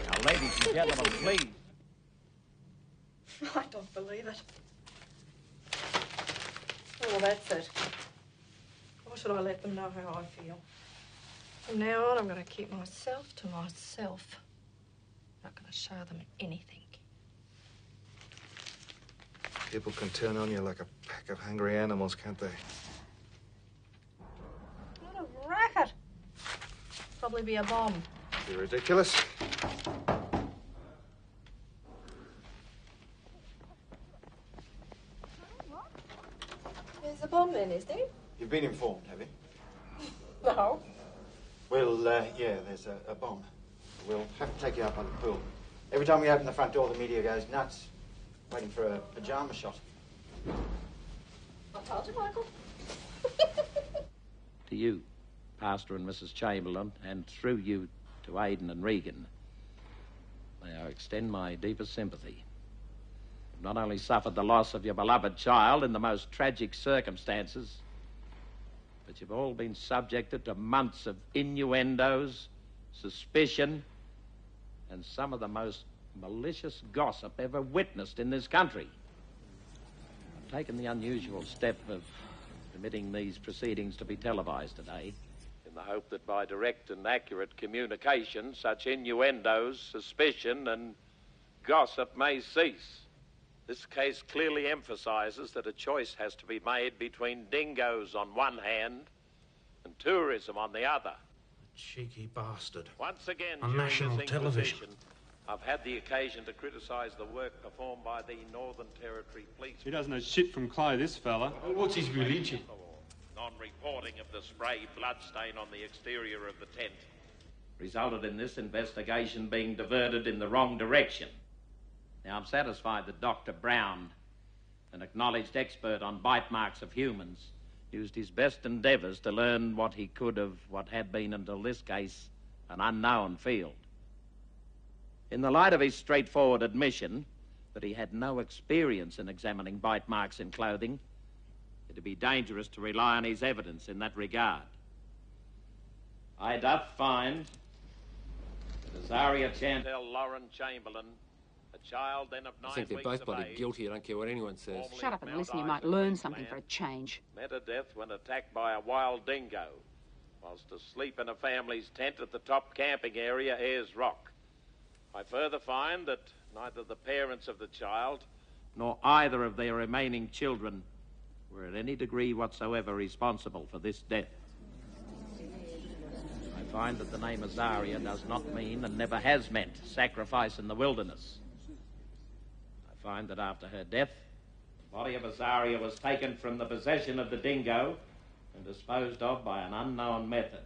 Speaker 16: Now, ladies and gentlemen, please.
Speaker 4: I don't believe it. Well, that's it. Why should I let them know how I feel? From now on, I'm going to keep myself to myself. I'm not going to show them anything.
Speaker 15: People can turn on you like a pack of hungry animals, can't they?
Speaker 4: What a racket. Probably be a bomb.
Speaker 15: You're ridiculous.
Speaker 4: There's a bomb then, is there?
Speaker 17: You've been informed, have you?
Speaker 4: No.
Speaker 17: Well, yeah, there's a bomb. We'll have to take you up on the pool. Every time we open the front door, the media goes nuts, waiting for a pyjama shot.
Speaker 4: I told you, Michael.
Speaker 21: To you, Pastor and Mrs. Chamberlain, and through you to Aidan and Regan.
Speaker 2: I extend my deepest sympathy. You've not only suffered the loss of your beloved child in the most tragic circumstances, but you've all been subjected to months of innuendos, suspicion, and some of the most malicious gossip ever witnessed in this country. I've taken the unusual step of permitting these proceedings to be televised today in the hope that by direct and accurate communication, such innuendos, suspicion, and gossip may cease. This case clearly emphasises that a choice has to be made between dingoes on one hand and tourism on the other.
Speaker 19: Cheeky bastard.
Speaker 2: Once again,
Speaker 19: On
Speaker 2: during
Speaker 19: national
Speaker 2: this
Speaker 19: television.
Speaker 2: inquisition, I've had the occasion to criticise the work performed by the Northern Territory Police.
Speaker 21: He doesn't know shit from Clay, this fella.
Speaker 19: What's his religion?
Speaker 2: Non-reporting of the sprayed bloodstain on the exterior of the tent resulted in this investigation being diverted in the wrong direction. Now, I'm satisfied that Dr. Brown, an acknowledged expert on bite marks of humans, used his best endeavours to learn what he could of what had been, until this case, an unknown field. In the light of his straightforward admission that he had no experience in examining bite marks in clothing, it'd be dangerous to rely on his evidence in that regard. I doth find that Azaria Chantel Lauren Chamberlain, a child then of 9
Speaker 22: I think they're
Speaker 2: weeks
Speaker 22: both
Speaker 2: of
Speaker 22: bloody
Speaker 2: age,
Speaker 22: guilty. I don't care what anyone says.
Speaker 6: Shut up and listen. You might learn something for a change.
Speaker 2: met a death when attacked by a wild dingo whilst asleep in a family's tent at the top camping area, Ayers Rock. I further find that neither the parents of the child nor either of their remaining children were in any degree whatsoever responsible for this death. I find that the name Azaria does not mean and never has meant sacrifice in the wilderness. I find that after her death, the body of Azaria was taken from the possession of the dingo and disposed of by an unknown method,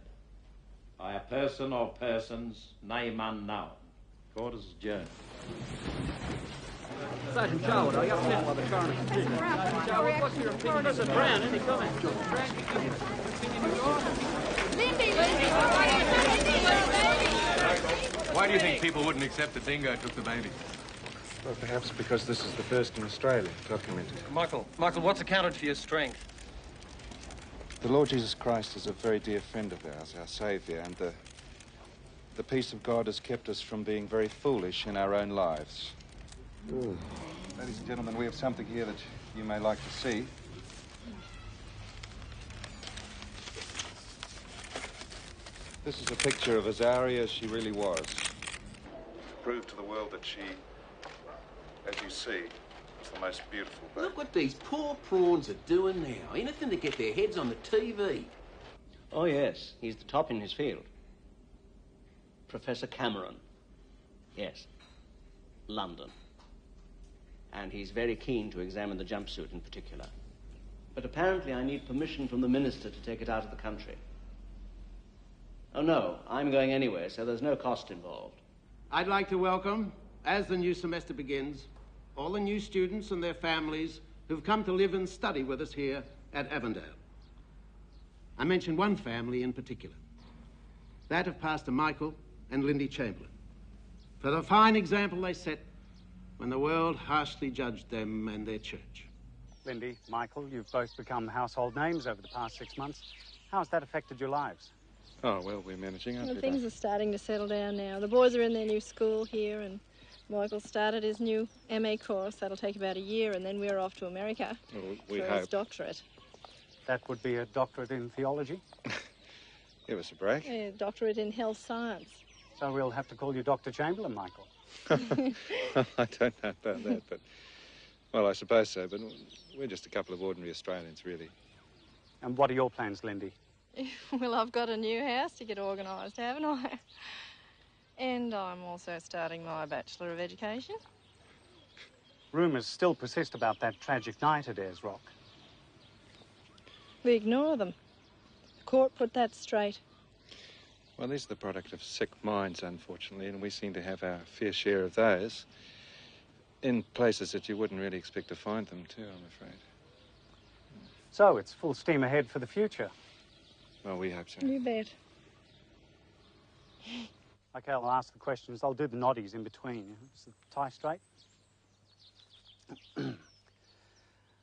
Speaker 2: by a person or persons, name unknown. Court is adjourned.
Speaker 20: Sergeant Charwood, are you upset by the coroner's decision? Sergeant Charwood, what's your opinion? Mr. Brown, any comments?
Speaker 24: Why do you think people wouldn't accept the dingo took the baby?
Speaker 11: Well, perhaps because this is the first in Australia documented.
Speaker 25: Michael, what's accounted for your strength?
Speaker 11: The Lord Jesus Christ is a very dear friend of ours, our Saviour, and the peace of God has kept us from being very foolish in our own lives. Ooh. Ladies and gentlemen, we have something here that you may like to see. This is a picture of Azaria as she really was. To prove to the world that she, as you see, was the most beautiful baby.
Speaker 26: Look what these poor prawns are doing now. Anything to get their heads on the TV.
Speaker 7: Oh, yes. He's the top in his field. Professor Cameron. Yes. London. And he's very keen to examine the jumpsuit in particular. But apparently I need permission from the minister to take it out of the country. Oh, no, I'm going anyway, so there's no cost involved.
Speaker 27: I'd like to welcome, as the new semester begins, all the new students and their families who've come to live and study with us here at Avondale. I mention one family in particular, that of Pastor Michael and Lindy Chamberlain, for the fine example they set when the world harshly judged them and their church.
Speaker 16: Lindy, Michael, you've both become household names over the past 6 months. How has that affected your lives?
Speaker 11: Oh, well, we're managing, aren't
Speaker 4: Well,
Speaker 11: we?
Speaker 4: things are starting to settle down now. The boys are in their new school here, and Michael started his new MA course. That'll take about a year, and then we're off to America
Speaker 11: we
Speaker 4: for
Speaker 11: hope.
Speaker 4: his doctorate.
Speaker 16: That would be a doctorate in theology?
Speaker 11: Give us a break.
Speaker 4: A doctorate in health science.
Speaker 16: So we'll have to call you Dr. Chamberlain, Michael.
Speaker 11: I don't know about that, but... Well, I suppose so, but we're just a couple of ordinary Australians, really.
Speaker 16: And what are your plans, Lindy?
Speaker 4: Well, I've got a new house to get organised, haven't I? And I'm also starting my Bachelor of Education.
Speaker 16: Rumours still persist about that tragic night at Ayers Rock.
Speaker 4: We ignore them. The court put that straight.
Speaker 11: Well, these are the product of sick minds, unfortunately, and we seem to have our fair share of those in places that you wouldn't really expect to find them, too, I'm afraid.
Speaker 16: So it's full steam ahead for the future.
Speaker 11: Well, we hope so.
Speaker 4: You bet.
Speaker 16: OK, I'll ask the questions. I'll do the noddies in between. Is the tie straight?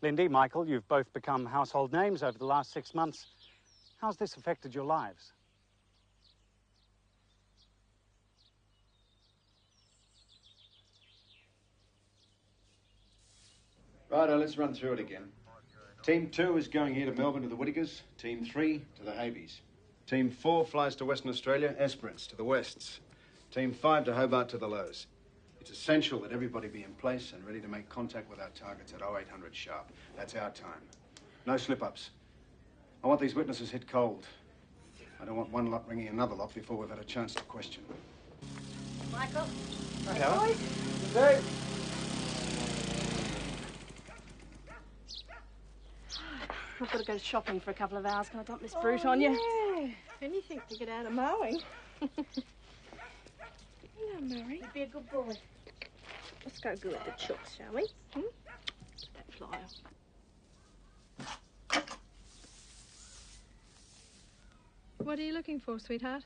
Speaker 16: Lindy, Michael, you've both become household names over the last 6 months. How's this affected your lives?
Speaker 15: Righto, let's run through it again. Team 2 is going here to Melbourne to the Whittakers. Team 3 to the Habeys. Team 4 flies to Western Australia, Esperance to the Wests. Team 5 to Hobart to the Lows. It's essential that everybody be in place and ready to make contact with our targets at 0800 sharp. That's our time. No slip-ups. I want these witnesses hit cold. I don't want one lot ringing another lot before we've had a chance to question them.
Speaker 6: Michael?
Speaker 15: Hi, Helen.
Speaker 6: Boys?
Speaker 15: Good day.
Speaker 4: I've got to go shopping for a couple of hours. Can I dump this brute on you? Yeah. Anything to get out of mowing. Hello, Murray.
Speaker 6: Be a good boy.
Speaker 4: Let's go good at the chooks, shall we? Get that flyer. What are you looking for, sweetheart?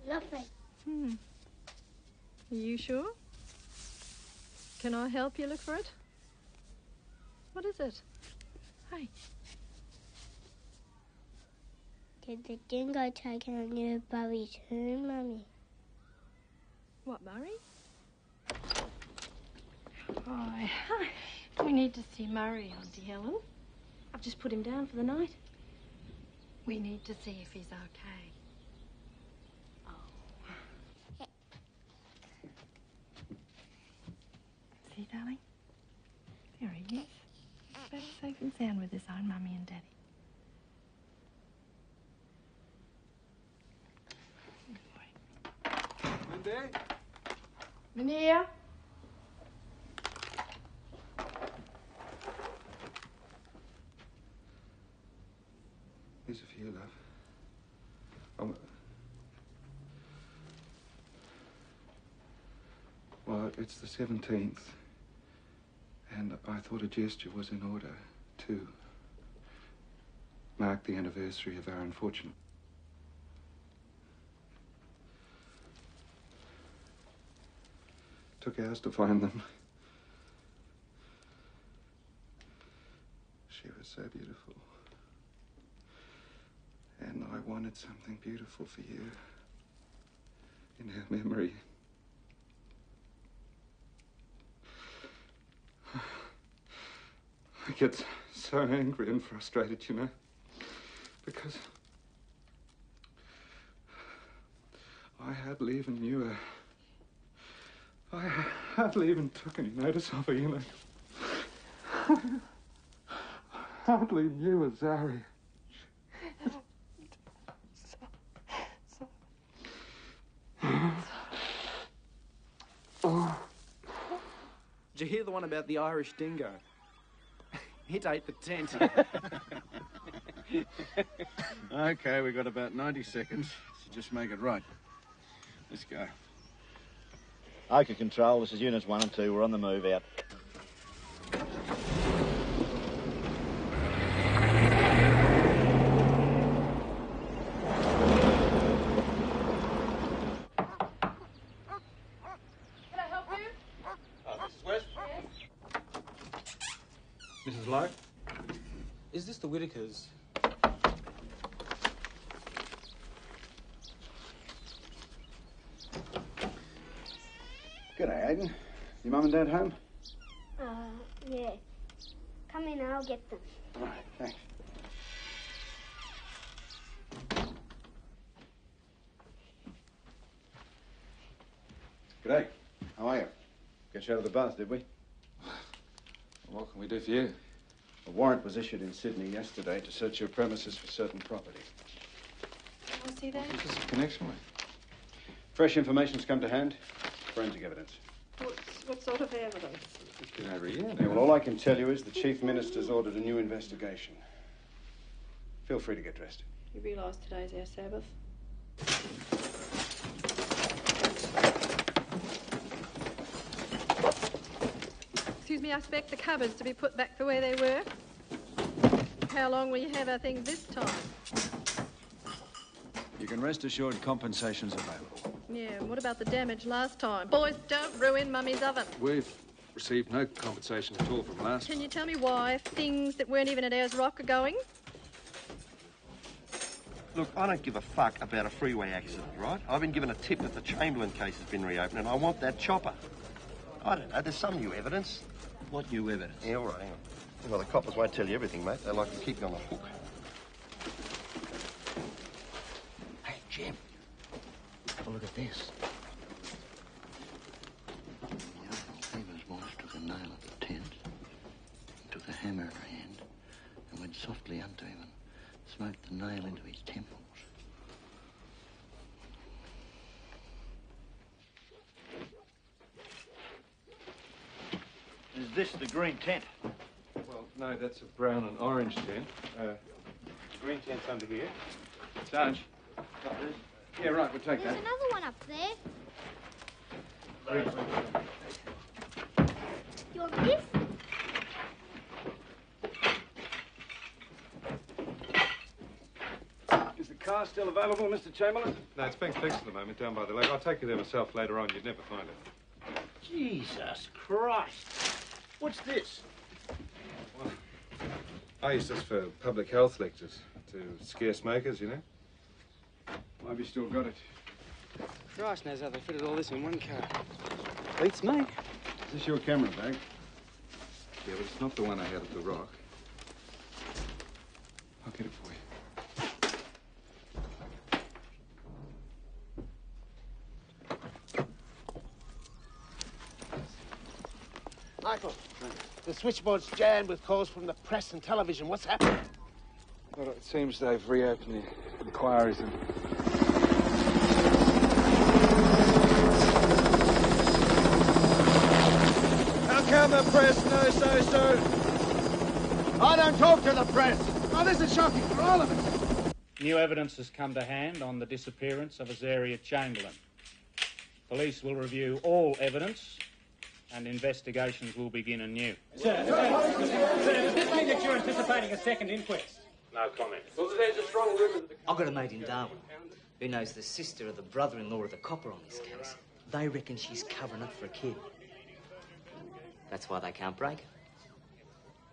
Speaker 3: Nothing.
Speaker 4: Are you sure? Can I help you look for it? What is it? Hey.
Speaker 3: Did the dingo take our new Burry too, Mummy?
Speaker 4: What, Murray? Oh, we need to see Murray, Auntie Helen. I've just put him down for the night. We need to see if he's okay. Oh. See, darling? There he is. Back safe and sound with his own mummy and daddy.
Speaker 15: Lindy?
Speaker 4: Minia?
Speaker 11: These are for you, love. Well, it's the 17th, and I thought a gesture was in order to mark the anniversary of our unfortunate. Took hours to find them. She was so beautiful. And I wanted something beautiful for you in her memory. I get so angry and frustrated, you know, because I hardly even knew her. I hardly even took any notice of her, you know. Hardly knew a Zari.
Speaker 5: Did you hear the one about the Irish dingo? It ate the tent.
Speaker 15: Okay, we've got about 90 seconds to just make it right. Let's go.
Speaker 17: OK, Control, this is Units 1 and 2. We're on the move out.
Speaker 4: Can I help you?
Speaker 21: Mrs. West?
Speaker 4: Yes.
Speaker 21: Mrs. Lowe? Is this the Whittakers?
Speaker 15: G'day, Aiden. Your mum and dad home?
Speaker 3: Yeah. Come in, I'll get them.
Speaker 15: All right, thanks. G'day. How are you? Get you out of the bath, did we?
Speaker 11: What can we do for you?
Speaker 15: A warrant was issued in Sydney yesterday to search your premises for certain property.
Speaker 4: Can I see that?
Speaker 11: What's this in connection with?
Speaker 15: Fresh information's come to hand. Forensic evidence.
Speaker 4: What sort of evidence?
Speaker 11: It's been over a year
Speaker 15: Yeah,
Speaker 11: now.
Speaker 15: well, all I can tell you is the Chief Minister's ordered a new investigation. Feel free to get dressed.
Speaker 4: You realise today's our Sabbath? Excuse me, I expect the cupboards to be put back the way they were. How long will you have our things this time?
Speaker 15: You can rest assured compensation's available.
Speaker 4: Yeah, and what about the damage last time? Boys, don't ruin Mummy's oven.
Speaker 11: We've received no compensation at all from last.
Speaker 4: Can you tell me why things that weren't even at Ayers Rock are going?
Speaker 15: Look, I don't give a fuck about a freeway accident, right? I've been given a tip that the Chamberlain case has been reopened and I want that chopper. I don't know, there's some new evidence.
Speaker 1: What new evidence?
Speaker 15: Yeah, all right, hang on. Well, the coppers won't tell you everything, mate. They like to keep you on the hook.
Speaker 1: Hey, Jim. Have a look at this. Stevens' boss took a nail at the tent, took a hammer in her hand, and went softly unto him and smote the nail into his temples. Is this the green tent?
Speaker 11: Well, no, that's a brown and orange tent.
Speaker 9: Green tent's under here.
Speaker 11: Sarge. Yeah, right, we'll take
Speaker 3: There's
Speaker 11: that.
Speaker 3: another one up there. You want this?
Speaker 11: Is the car still available, Mr. Chamberlain? No, it's being fixed at the moment down by the lake. I'll take you there myself later on. You'd never find it.
Speaker 1: Jesus Christ. What's this?
Speaker 11: Well, I use this for public health lectures to scare smokers, you know. Why have you still got it?
Speaker 5: Christ knows how they fitted all this in one car. Beats me.
Speaker 11: Is this your camera bag? Yeah, but it's not the one I had at the Rock. I'll get it for you.
Speaker 27: Michael, the switchboard's jammed with calls from the press and television. What's happening?
Speaker 11: Well, it seems they've reopened the inquiries and...
Speaker 27: How come the press knows so soon? I don't talk to the press. Oh, this is shocking for all of us.
Speaker 16: New evidence has come to hand on the disappearance of Azaria Chamberlain. Police will review all evidence and investigations will begin anew.
Speaker 9: Sir, does this mean that you're anticipating a second inquest?
Speaker 16: No comment.
Speaker 9: Well, there's a strong rumour that...
Speaker 8: I've got a mate in Darwin who knows the sister of the brother-in-law of the copper on this case. They reckon she's covering up for a kid. That's why they can't break her.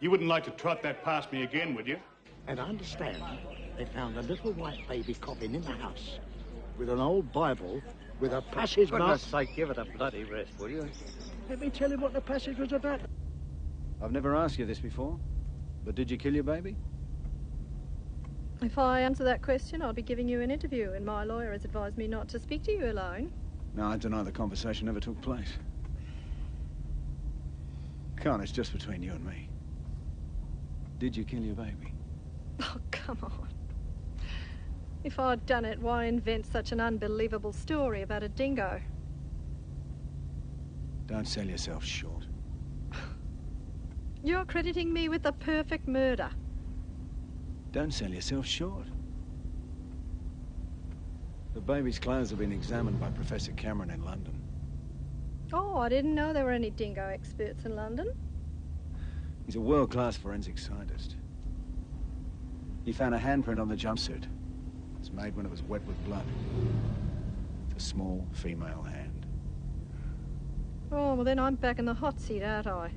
Speaker 10: You wouldn't like to trot that past me again, would you?
Speaker 1: And I understand they found a little white baby coffin in the house with an old Bible with a passage mark... Goodness sake, give it a bloody rest, will you? Let me tell you what the passage was about.
Speaker 5: I've never asked you this before, but did you kill your baby?
Speaker 4: If I answer that question, I'll be giving you an interview, and my lawyer has advised me not to speak to you alone.
Speaker 5: No, I deny the conversation ever took place. Con, it's just between you and me. Did you kill your baby?
Speaker 4: Oh, come on. If I'd done it, why invent such an unbelievable story about a dingo?
Speaker 5: Don't sell yourself short.
Speaker 4: You're crediting me with the perfect murder.
Speaker 5: Don't sell yourself short. The baby's clothes have been examined by Professor Cameron in London.
Speaker 4: Oh, I didn't know there were any dingo experts in London.
Speaker 5: He's a world-class forensic scientist. He found a handprint on the jumpsuit. It was made when it was wet with blood. It's a small female hand.
Speaker 4: Oh, well then I'm back in the hot seat, aren't I?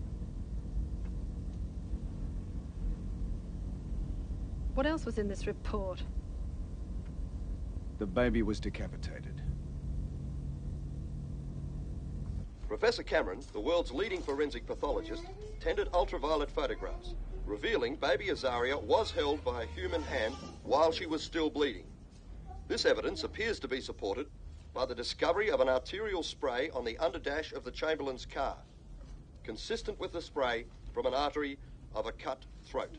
Speaker 4: What else was in this report?
Speaker 5: The baby was decapitated.
Speaker 23: Professor Cameron, the world's leading forensic pathologist, tendered ultraviolet photographs, revealing baby Azaria was held by a human hand while she was still bleeding. This evidence appears to be supported by the discovery of an arterial spray on the underdash of the Chamberlain's car, consistent with the spray from an artery of a cut throat.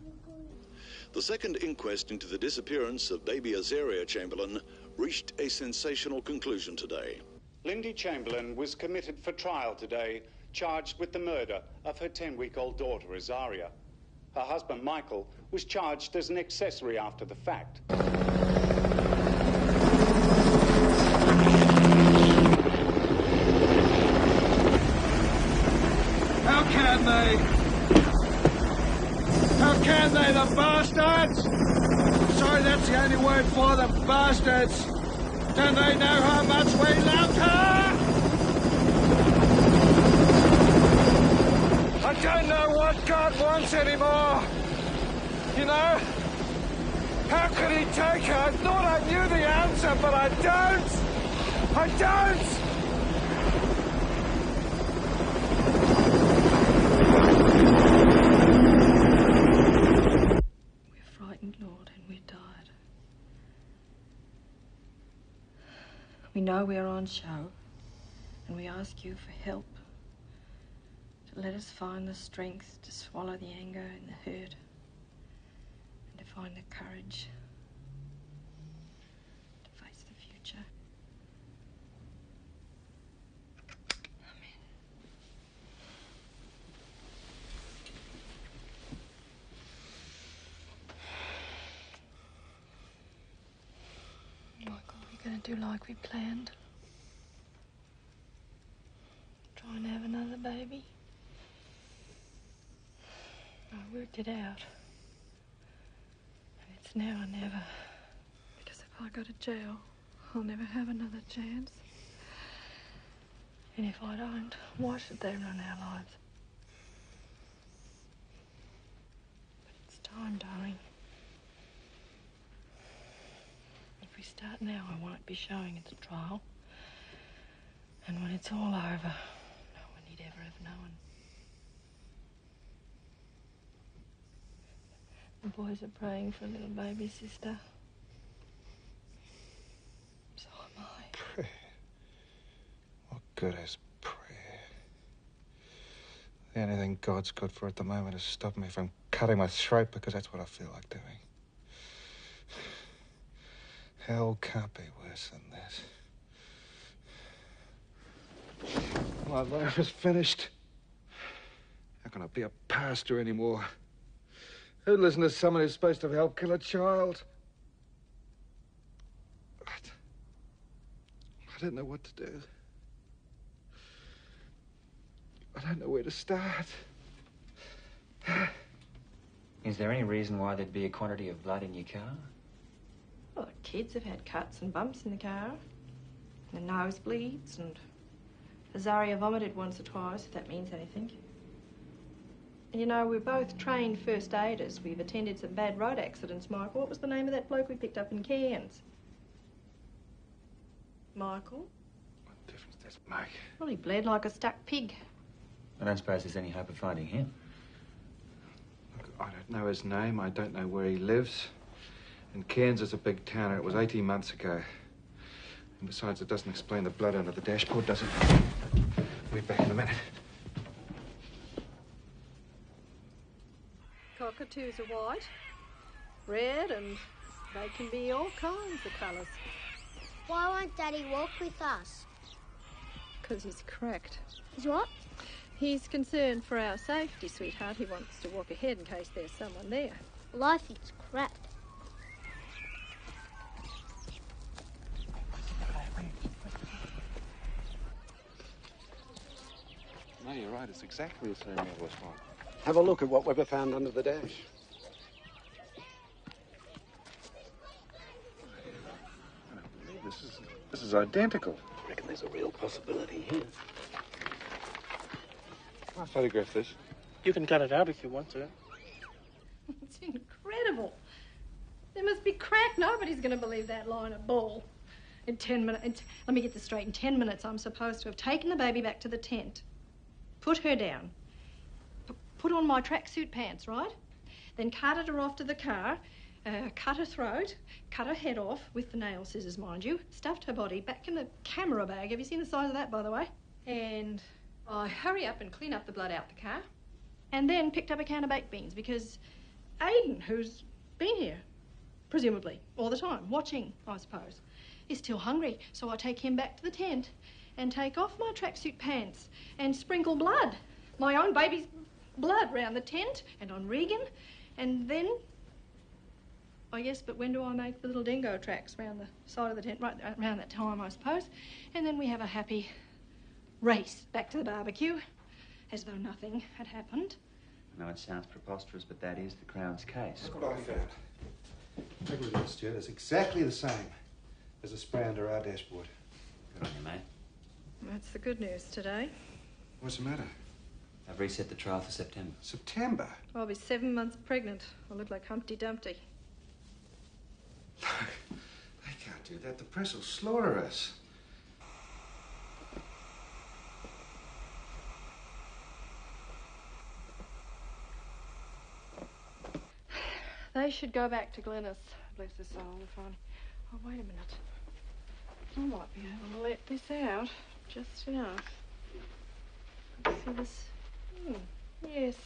Speaker 13: The second inquest into the disappearance of baby Azaria Chamberlain reached a sensational conclusion today.
Speaker 16: Lindy Chamberlain was committed for trial today, charged with the murder of her 10-week-old daughter, Azaria. Her husband, Michael, was charged as an accessory after the fact.
Speaker 27: How can they? How can they, the bastards? Sorry, that's the only word for them, bastards.
Speaker 1: Don't they know how much we loved her? I don't know what God wants anymore. You know? How could he take her? I thought I knew the answer, but I don't. I don't.
Speaker 4: We're frightened, Lord, and we're died. We know we're on show, and we ask you for help. To let us find the strength to swallow the anger and the hurt, and to find the courage to face the future. Michael, we're going to do like we planned. Try and have another baby. I worked it out. And it's now or never. Because if I go to jail, I'll never have another chance. And if I don't, why should they run our lives? But it's time, darling. If we start now, I won't be showing at the trial. And when it's all over, no one need ever have known. The boys are praying for a little baby sister. So am I.
Speaker 11: Prayer. What good is prayer? The only thing God's good for at the moment is stopping me from cutting my throat because that's what I feel like doing. Hell can't be worse than this. My life is finished. How can I be a pastor anymore? Who listens to someone who's supposed to help kill a child? I don't know what to do. I don't know where to start.
Speaker 8: Is there any reason why there'd be a quantity of blood in your car?
Speaker 4: Well, the kids have had cuts and bumps in the car. And nosebleeds, and Azaria vomited once or twice, if that means anything. You know, we're both trained first aiders. We've attended some bad road accidents, Michael. What was the name of that bloke we picked up in Cairns? Michael?
Speaker 11: What difference does it make?
Speaker 4: Well, he bled like a stuck pig.
Speaker 8: I don't suppose there's any hope of finding him.
Speaker 11: Look, I don't know his name. I don't know where he lives. And Cairns is a big town, and it was 18 months ago. And besides, it doesn't explain the blood under the dashboard, does it? We'll be back in a minute.
Speaker 4: Cockatoos are white, red, and they can be all kinds of colours.
Speaker 3: Why won't Daddy walk with us?
Speaker 4: Because he's cracked.
Speaker 3: He's what?
Speaker 4: He's concerned for our safety, sweetheart. He wants to walk ahead in case there's someone there.
Speaker 3: Well, I think it's crap.
Speaker 11: No, you're right. It's exactly the same as it was one.
Speaker 2: Have a look at what Webber found under the dash.
Speaker 11: This is identical.
Speaker 2: I reckon there's a real possibility here.
Speaker 11: Can I photograph this?
Speaker 21: You can cut it out if you want to.
Speaker 4: It's incredible. There must be crack. Nobody's going to believe that line of bull. In 10 minutes, let me get this straight. In 10 minutes, I'm supposed to have taken the baby back to the tent, put her down, put on my tracksuit pants, right? Then carted her off to the car, cut her throat, cut her head off with the nail scissors, mind you, stuffed her body back in the camera bag. Have you seen the size of that, by the way? And I hurry up and clean up the blood out the car, and then picked up a can of baked beans because Aiden, who's been here, presumably, all the time, watching, I suppose, is still hungry. So I take him back to the tent and take off my tracksuit pants and sprinkle blood, my own baby's blood, round the tent and on Regan. And then, oh yes, but when do I make the little dingo tracks round the side of the tent? Right around that time, I suppose. And then we have a happy race back to the barbecue, as though nothing had happened.
Speaker 8: I know it sounds preposterous, but that is the Crown's case.
Speaker 11: That's what I found. Take a look at it, Stuart. It's exactly the same. There's a spray under our dashboard.
Speaker 8: Good on you, mate.
Speaker 4: That's the good news today.
Speaker 11: What's the matter?
Speaker 8: I've reset the trial for September.
Speaker 11: September?
Speaker 4: I'll be 7 months pregnant. I'll look like Humpty Dumpty.
Speaker 11: They can't do that. The press will slaughter us.
Speaker 4: They should go back to Glennis. Bless her soul, Fanny. Oh, wait a minute. I might be able to let this out just enough. See this? Yes.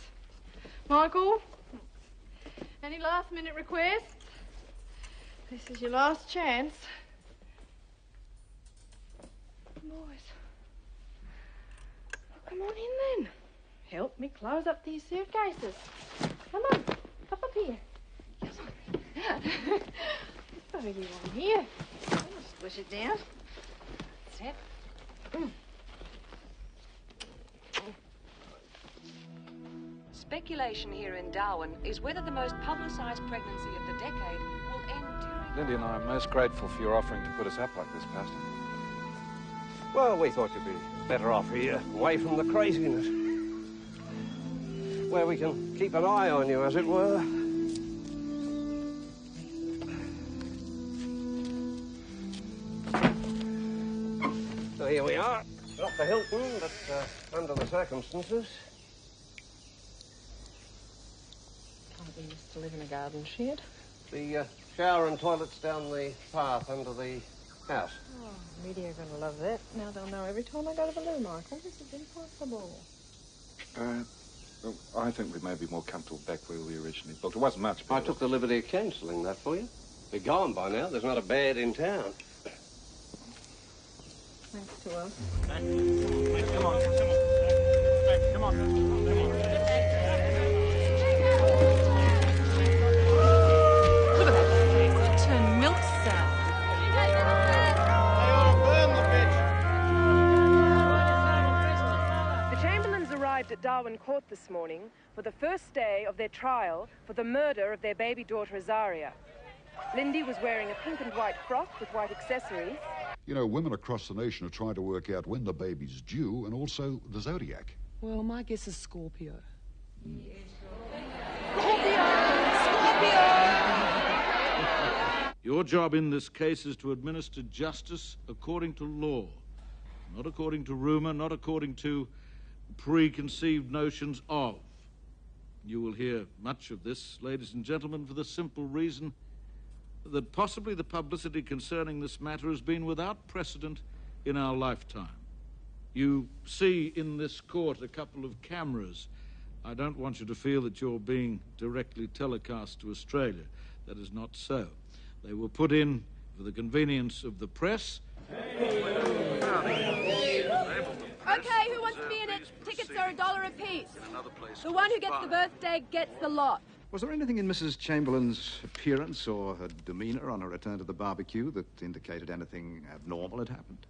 Speaker 4: Michael, any last-minute requests? This is your last chance. Boys. Come on in, then. Help me close up these suitcases. Come on. Up here. Come on. What are you on here? Squish it down. That's it.
Speaker 6: Speculation here in Darwin is whether the most publicised pregnancy of the decade will end during...
Speaker 11: Lindy and I are most grateful for your offering to put us up like this, Pastor.
Speaker 12: Well, we thought you'd be better off here, away from the craziness. Where we can keep an eye on you, as it were. So here we are, Dr. Hilton, but under the circumstances.
Speaker 4: Can't be used to live in a garden shed.
Speaker 12: The shower and toilets down the path under the house.
Speaker 4: Oh, media are going to love that. Now they'll know every time I go to the loo, Michael. This is impossible.
Speaker 11: Well, I think we may be more comfortable back where we originally booked. It wasn't much, but...
Speaker 12: I took the liberty of cancelling that for you. We're gone by now. There's not a bed in town.
Speaker 4: Thanks to us.
Speaker 9: Come on. Come on.
Speaker 4: Look at that. Turn milk sour.
Speaker 6: The Chamberlains arrived at Darwin Court this morning for the first day of their trial for the murder of their baby daughter Azaria. Lindy was wearing a pink and white frock with white accessories.
Speaker 14: You know, women across the nation are trying to work out when the baby's due and also the zodiac.
Speaker 18: Well, my guess is Scorpio.
Speaker 10: Your job in this case is to administer justice according to law, not according to rumor, not according to preconceived notions of. You will hear much of this, ladies and gentlemen, for the simple reason that possibly the publicity concerning this matter has been without precedent in our lifetime. You see in this court a couple of cameras. I don't want you to feel that you're being directly telecast to Australia. That is not so. They were put in for the convenience of the press.
Speaker 19: Okay, who wants to be in it? Tickets are $1 apiece. The one who gets the birthday gets the lot.
Speaker 5: Was there anything in Mrs. Chamberlain's appearance or her demeanour on her return to the barbecue that indicated anything abnormal had happened?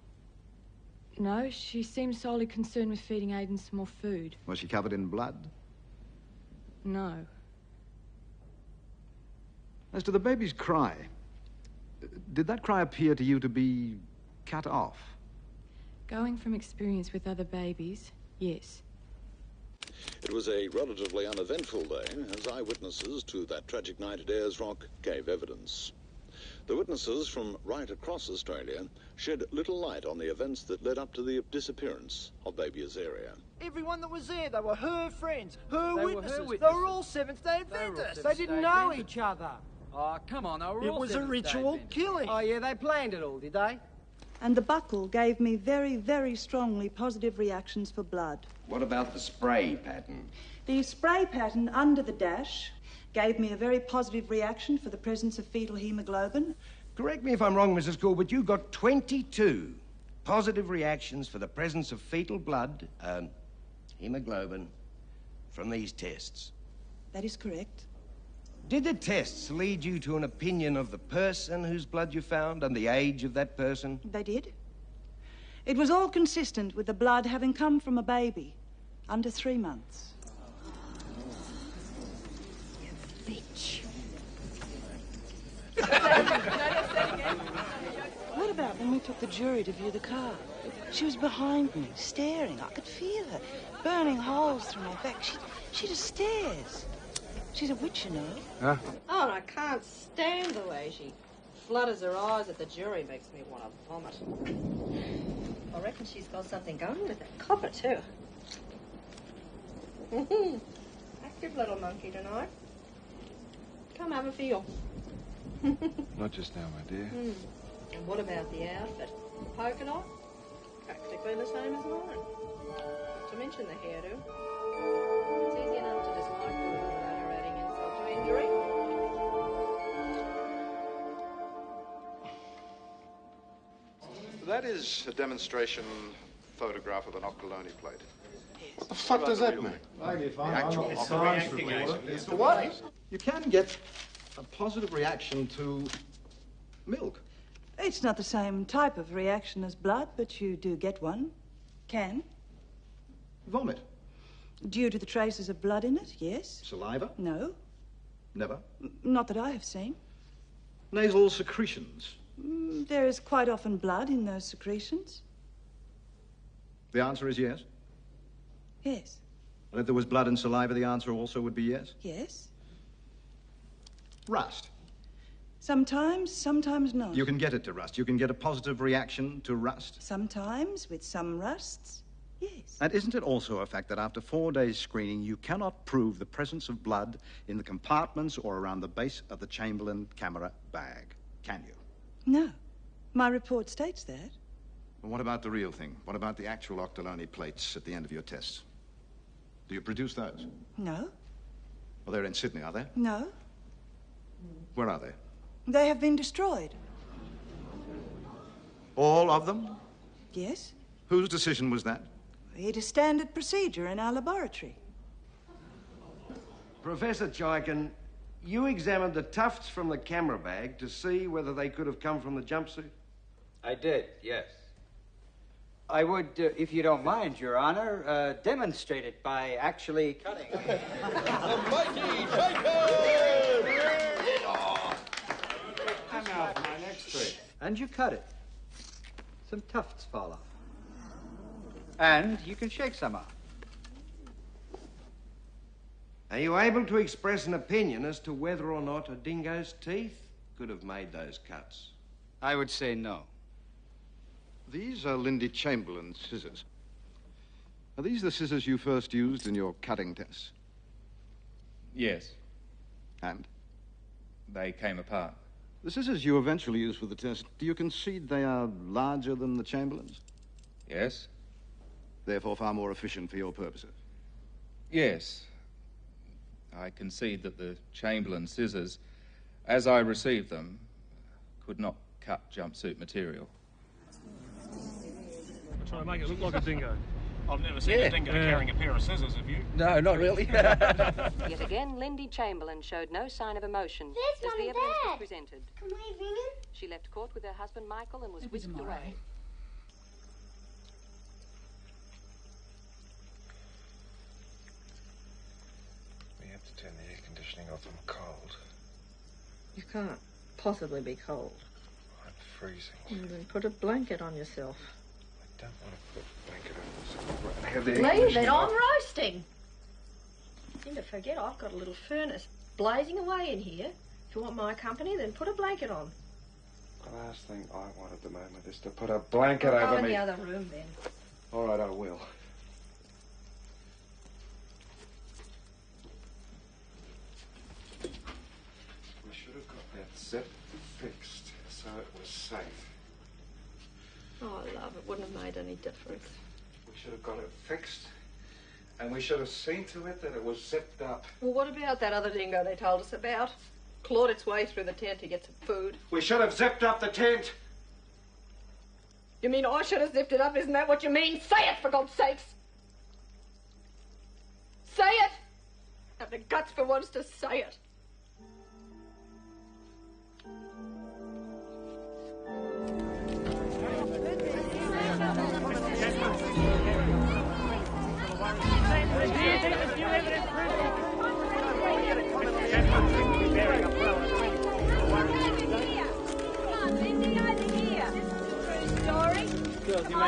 Speaker 20: No, she seemed solely concerned with feeding Aiden some more food.
Speaker 5: Was she covered in blood?
Speaker 20: No.
Speaker 5: As to the baby's cry, did that cry appear to you to be cut off?
Speaker 20: Going from experience with other babies, yes.
Speaker 13: It was a relatively uneventful day as eyewitnesses to that tragic night at Ayers Rock gave evidence. The witnesses from right across Australia shed little light on the events that led up to the disappearance of baby Azaria.
Speaker 22: Everyone that was there, they were her friends, her
Speaker 24: They were
Speaker 22: witnesses.
Speaker 24: her
Speaker 22: They
Speaker 24: witnesses.
Speaker 22: were all Seventh-day Adventists.
Speaker 24: They didn't know
Speaker 22: each other.
Speaker 24: Oh, come on, they were
Speaker 22: It
Speaker 24: all
Speaker 22: was a
Speaker 24: Seventh-day
Speaker 22: ritual
Speaker 24: Adventists.
Speaker 22: killing.
Speaker 24: Oh, yeah, they planned it all, did they?
Speaker 28: And the buckle gave me very, very strongly positive reactions for blood.
Speaker 29: What about the spray pattern?
Speaker 28: The spray pattern under the dash gave me a very positive reaction for the presence of fetal hemoglobin.
Speaker 12: Correct me if I'm wrong, Mrs. Cool, but you got 22 positive reactions for the presence of fetal blood, hemoglobin, from these tests.
Speaker 28: That is correct.
Speaker 12: Did the tests lead you to an opinion of the person whose blood you found and the age of that person?
Speaker 28: They did. It was all consistent with the blood having come from a baby under 3 months.
Speaker 22: Bitch.
Speaker 1: about when we took the jury to view the car? She was behind me, staring. I could feel her, burning holes through my back. She just stares. She's a witch, you know.
Speaker 11: Huh?
Speaker 4: Oh, and I can't stand the way she flutters her eyes at the jury. Makes me want to vomit. I reckon she's got something going with that copper, too. Active little monkey tonight. Come have a feel.
Speaker 11: Not just now, my dear.
Speaker 4: And what about the outfit? The polka dot? Practically the same as mine. Not to mention the hairdo. It's easy enough to dislike the woman without her adding insult to injury.
Speaker 11: That is a demonstration photograph of an octoloni plate.
Speaker 7: What the fuck does that mean?
Speaker 11: Maybe
Speaker 7: if I'm
Speaker 11: actual
Speaker 7: not a
Speaker 11: science
Speaker 7: science
Speaker 11: reporter.
Speaker 7: reporter.
Speaker 11: It's the what? You can get a positive reaction to milk.
Speaker 28: It's not the same type of reaction as blood, but you do get one. Can.
Speaker 11: Vomit.
Speaker 28: Due to the traces of blood in it, yes.
Speaker 11: Saliva?
Speaker 28: No.
Speaker 11: Never.
Speaker 28: Not that I have seen.
Speaker 11: Nasal secretions.
Speaker 28: There is quite often blood in those secretions.
Speaker 11: The answer is yes.
Speaker 28: Yes.
Speaker 11: And if there was blood and saliva, the answer also would be yes?
Speaker 28: Yes.
Speaker 11: Rust.
Speaker 28: Sometimes, sometimes not.
Speaker 11: You can get it to rust. You can get a positive reaction to rust.
Speaker 28: Sometimes, with some rusts, yes.
Speaker 11: And isn't it also a fact that after 4 days' screening, you cannot prove the presence of blood in the compartments or around the base of the Chamberlain camera bag? Can you?
Speaker 28: No. My report states that.
Speaker 11: Well, what about the real thing? What about the actual octoloni plates at the end of your tests? Do you produce those?
Speaker 28: No.
Speaker 11: Well, they're in Sydney, are they?
Speaker 28: No.
Speaker 11: Where are they?
Speaker 28: They have been destroyed.
Speaker 11: All of them?
Speaker 28: Yes.
Speaker 11: Whose decision was that?
Speaker 28: It is standard procedure in our laboratory.
Speaker 12: Professor Chaikin, you examined the tufts from the camera bag to see whether they could have come from the jumpsuit?
Speaker 15: I did, yes. I would, if you don't mind, Your Honor, demonstrate it by actually cutting.
Speaker 7: The mighty Shaker!
Speaker 15: I'm out my next trick. And you cut it. Some tufts fall off. And you can shake some off.
Speaker 12: Are you able to express an opinion as to whether or not a dingo's teeth could have made those cuts?
Speaker 15: I would say no.
Speaker 11: These are Lindy Chamberlain's scissors. Are these the scissors you first used in your cutting tests?
Speaker 16: Yes.
Speaker 11: And?
Speaker 16: They came apart.
Speaker 11: The scissors you eventually used for the test, do you concede they are larger than the Chamberlain's?
Speaker 16: Yes.
Speaker 11: Therefore far more efficient for your purposes?
Speaker 16: Yes. I concede that the Chamberlain scissors, as I received them, could not cut jumpsuit material.
Speaker 9: We're trying to make it look like a dingo. I've never seen a dingo carrying a pair of scissors, have you?
Speaker 16: No, not really.
Speaker 17: Yet again, Lindy Chamberlain showed no sign of emotion
Speaker 3: There's
Speaker 17: as the
Speaker 3: Mum and
Speaker 17: evidence was
Speaker 3: Dad.
Speaker 17: presented.
Speaker 3: Can we ring him?
Speaker 17: She left court with her husband Michael and was whisked away.
Speaker 11: We have to turn the air conditioning off. I'm cold.
Speaker 4: You can't possibly be cold.
Speaker 11: I'm freezing.
Speaker 4: Well, then put a blanket on yourself.
Speaker 11: I don't want to put a blanket on myself. Have the air
Speaker 4: Leave it,
Speaker 11: conditioning
Speaker 4: I'm
Speaker 11: off.
Speaker 4: roasting. You seem to forget I've got a little furnace blazing away in here. If you want my company, then put a blanket on.
Speaker 11: The last thing I want at the moment is to put a blanket
Speaker 4: I'll
Speaker 11: over
Speaker 4: go in
Speaker 11: me.
Speaker 4: the other room then.
Speaker 11: All right, I will. We should have got that zip fixed so it was safe.
Speaker 4: Oh, love, it wouldn't have made any difference.
Speaker 11: We should have got it fixed, and we should have seen to it that it was zipped up.
Speaker 4: Well, what about that other dingo they told us about? Clawed its way through the tent to get some food.
Speaker 11: We should have zipped up the tent.
Speaker 4: You mean I should have zipped it up? Isn't that what you mean? Say it, for God's sakes! Say it! Have the guts for once to say it.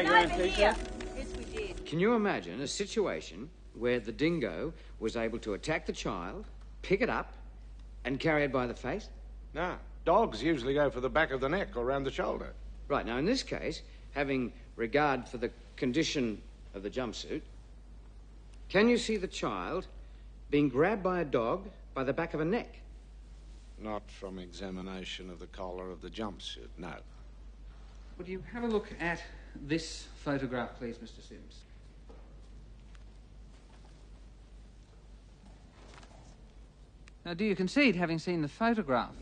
Speaker 17: playground, teacher?
Speaker 2: Can you imagine a situation where the dingo was able to attack the child, pick it up, and carry it by the face?
Speaker 7: No. Dogs usually go for the back of the neck or round the shoulder.
Speaker 2: Right, now in this case, having regard for the condition of the jumpsuit, can you see the child being grabbed by a dog by the back of a neck?
Speaker 7: Not from examination of the collar of the jumpsuit, no.
Speaker 6: Would you have a look at this photograph, please, Mr. Sims? Now, do you concede, having seen the photograph,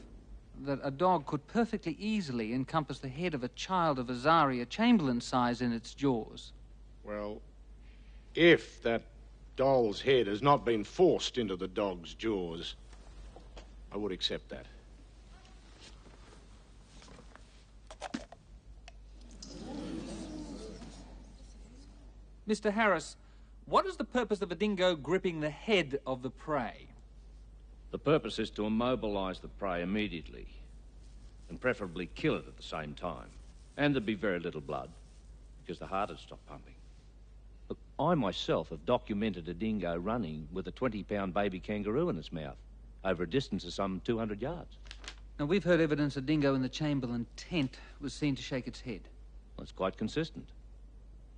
Speaker 6: that a dog could perfectly easily encompass the head of a child of Azaria Chamberlain size in its jaws?
Speaker 7: Well, if that doll's head has not been forced into the dog's jaws, I would accept that.
Speaker 6: Mr. Harris, what is the purpose of a dingo gripping the head of the prey?
Speaker 8: The purpose is to immobilise the prey immediately, and preferably kill it at the same time. And there'd be very little blood, because the heart had stopped pumping. Look, I myself have documented a dingo running with a 20-pound baby kangaroo in its mouth over a distance of some 200 yards.
Speaker 6: Now, we've heard evidence a dingo in the Chamberlain tent was seen to shake its head.
Speaker 8: Well, it's quite consistent.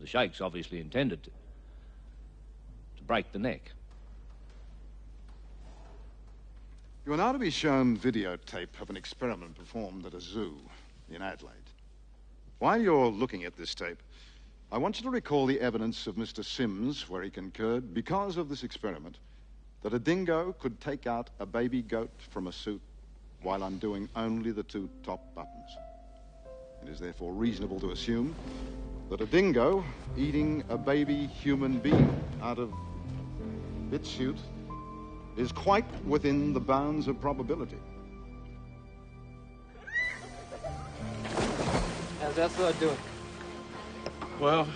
Speaker 8: The shake's obviously intended to break the neck.
Speaker 5: You are now to be shown videotape of an experiment performed at a zoo in Adelaide. While you're looking at this tape, I want you to recall the evidence of Mr. Sims, where he concurred, because of this experiment, that a dingo could take out a baby goat from a suit while undoing only the 2 top buttons. It is therefore reasonable to assume that a dingo eating a baby human being out of its suit is quite within the bounds of probability.
Speaker 6: How's that sort doing?
Speaker 10: Well,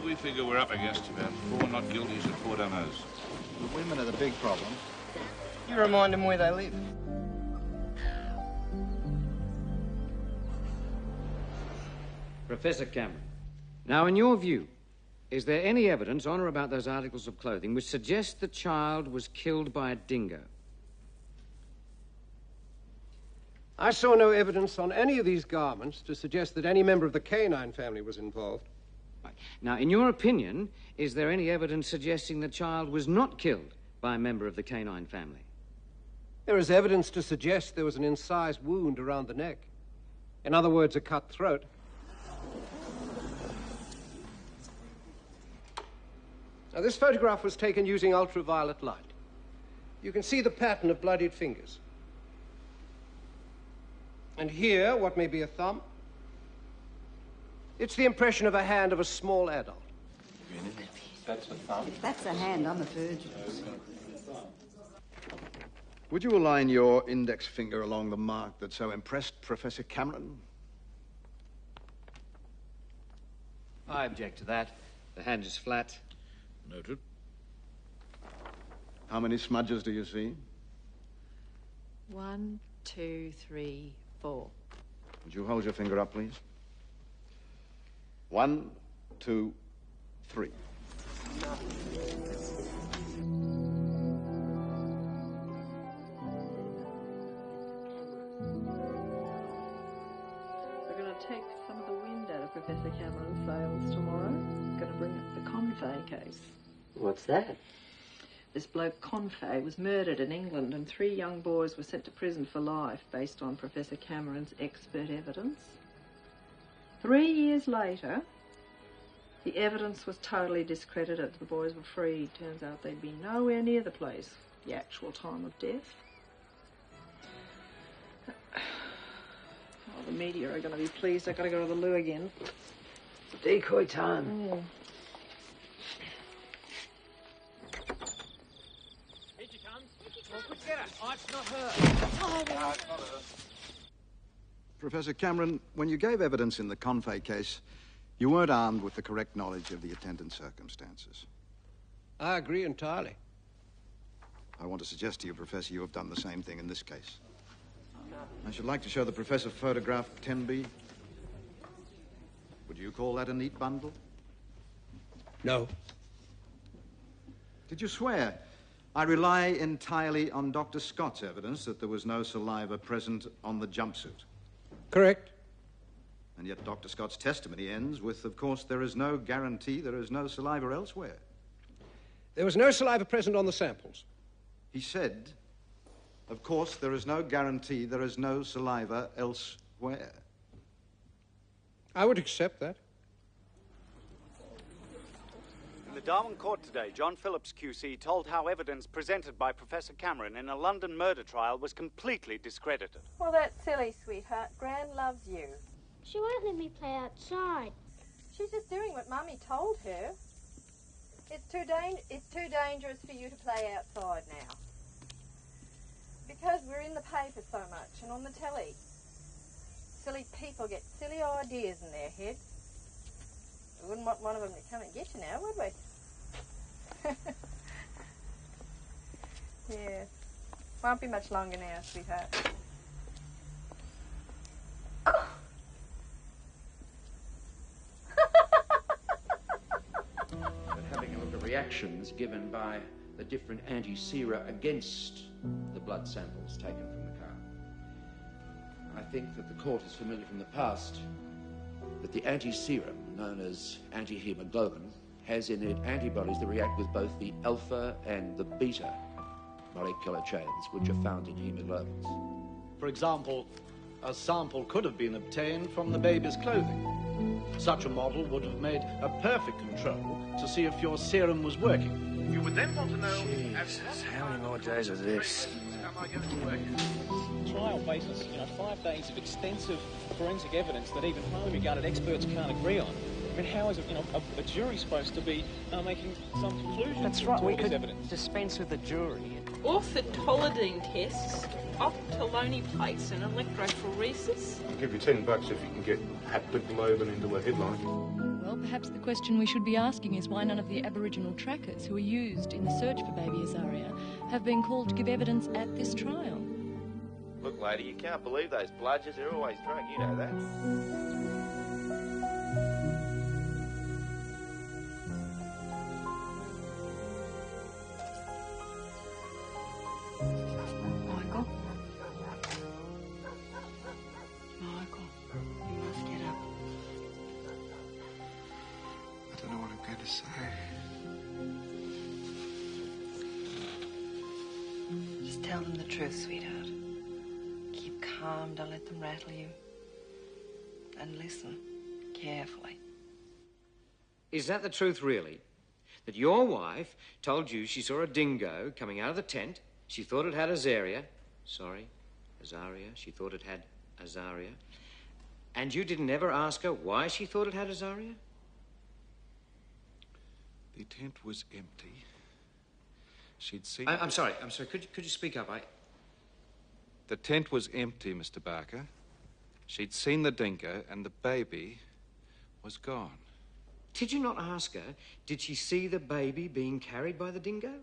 Speaker 10: we figure we're up against about 4 not guilties and 4 don't-knows.
Speaker 5: The women are the big problem.
Speaker 22: You remind them where they live.
Speaker 2: Professor Cameron, now in your view, is there any evidence on or about those articles of clothing which suggests the child was killed by a dingo?
Speaker 22: I saw no evidence on any of these garments to suggest that any member of the canine family was involved.
Speaker 2: Right. Now, in your opinion, is there any evidence suggesting the child was not killed by a member of the canine family?
Speaker 22: There is evidence to suggest there was an incised wound around the neck. In other words, a cut throat. Now, this photograph was taken using ultraviolet light. You can see the pattern of bloodied fingers. And here, what may be a thumb. It's the impression of a hand of a small adult.
Speaker 6: That's a thumb.
Speaker 1: If that's a hand, I'm a virgin.
Speaker 5: Would you align your index finger along the mark that so impressed Professor Cameron?
Speaker 2: I object to that. The hand is flat.
Speaker 10: Noted.
Speaker 5: How many smudges do you see?
Speaker 4: 1, 2, 3, 4.
Speaker 5: Would you hold your finger up, please? 1, 2, 3.
Speaker 4: We're going to take some of the wind out of Professor Cameron's sails tomorrow. We're going to bring up the Confay case.
Speaker 2: What's that?
Speaker 4: This bloke Confay was murdered in England and 3 young boys were sent to prison for life based on Professor Cameron's expert evidence. 3 years later, the evidence was totally discredited. The boys were freed. Turns out they'd been nowhere near the place, the actual time of death. Oh, the media are going to be pleased. I've got to go to the loo again.
Speaker 2: Decoy time.
Speaker 4: Mm.
Speaker 5: Professor Cameron, when you gave evidence in the Confay case, you weren't armed with the correct knowledge of the attendant circumstances.
Speaker 22: I agree entirely.
Speaker 5: I want to suggest to you, Professor, you have done the same thing in this case. I should like to show the Professor photograph 10B. Would you call that a neat bundle?
Speaker 12: No.
Speaker 5: Did you swear? I rely entirely on Dr. Scott's evidence that there was no saliva present on the jumpsuit.
Speaker 22: Correct.
Speaker 5: And yet Dr. Scott's testimony ends with, of course, there is no guarantee there is no saliva elsewhere.
Speaker 22: There was no saliva present on the samples.
Speaker 5: He said, of course, there is no guarantee there is no saliva elsewhere.
Speaker 22: I would accept that.
Speaker 14: In the Darwin court today, John Phillips QC told how evidence presented by Professor Cameron in a London murder trial was completely discredited.
Speaker 4: Well, that's silly, sweetheart. Gran loves you.
Speaker 3: She won't let me play outside.
Speaker 4: She's just doing what Mummy told her. It's too dangerous for you to play outside now. Because we're in the paper so much and on the telly. Silly people get silly ideas in their heads. We wouldn't want one of them to come and get you now, would we? Yeah. Won't be much longer now, sweetheart.
Speaker 2: But having a look at reactions given by the different anti-sera against the blood samples taken from the car, I think that the court is familiar from the past that the anti-serum, known as anti-hemoglobin, has in it antibodies that react with both the alpha and the beta molecular chains, which are found in hemoglobins.
Speaker 18: For example, a sample could have been obtained from the baby's clothing. Such a model would have made a perfect control to see if your serum was working. You would then want to know... Jesus,
Speaker 12: how many more days of this?
Speaker 18: Am I going to work?
Speaker 9: Trial basis, 5 days of extensive forensic evidence that even highly regarded experts can't agree on. I mean, how is a jury supposed to be making some conclusions?
Speaker 19: That's right, we could dispense with the jury.
Speaker 20: Orthotolidine tests, ophthalmonic plates and electrophoresis.
Speaker 7: I'll give you $10 if you can get haplogloban into a headline.
Speaker 21: Well, perhaps the question we should be asking is why none of the Aboriginal trackers who were used in the search for baby Azaria have been called to give evidence at this trial.
Speaker 19: Look, lady, you can't believe those bludgers. They're always drunk, you know that.
Speaker 4: Just tell them the truth, sweetheart. Keep calm, don't let them rattle you. And listen carefully.
Speaker 2: Is that the truth, really? That your wife told you she saw a dingo coming out of the tent, she thought it had Azaria. She thought it had Azaria. And you didn't ever ask her why she thought it had Azaria?
Speaker 11: The tent was empty. She'd seen...
Speaker 2: I'm sorry. Could you speak up?
Speaker 11: The tent was empty, Mr. Barker. She'd seen the dingo and the baby was gone.
Speaker 2: Did you not ask her, did she see the baby being carried by the dingo?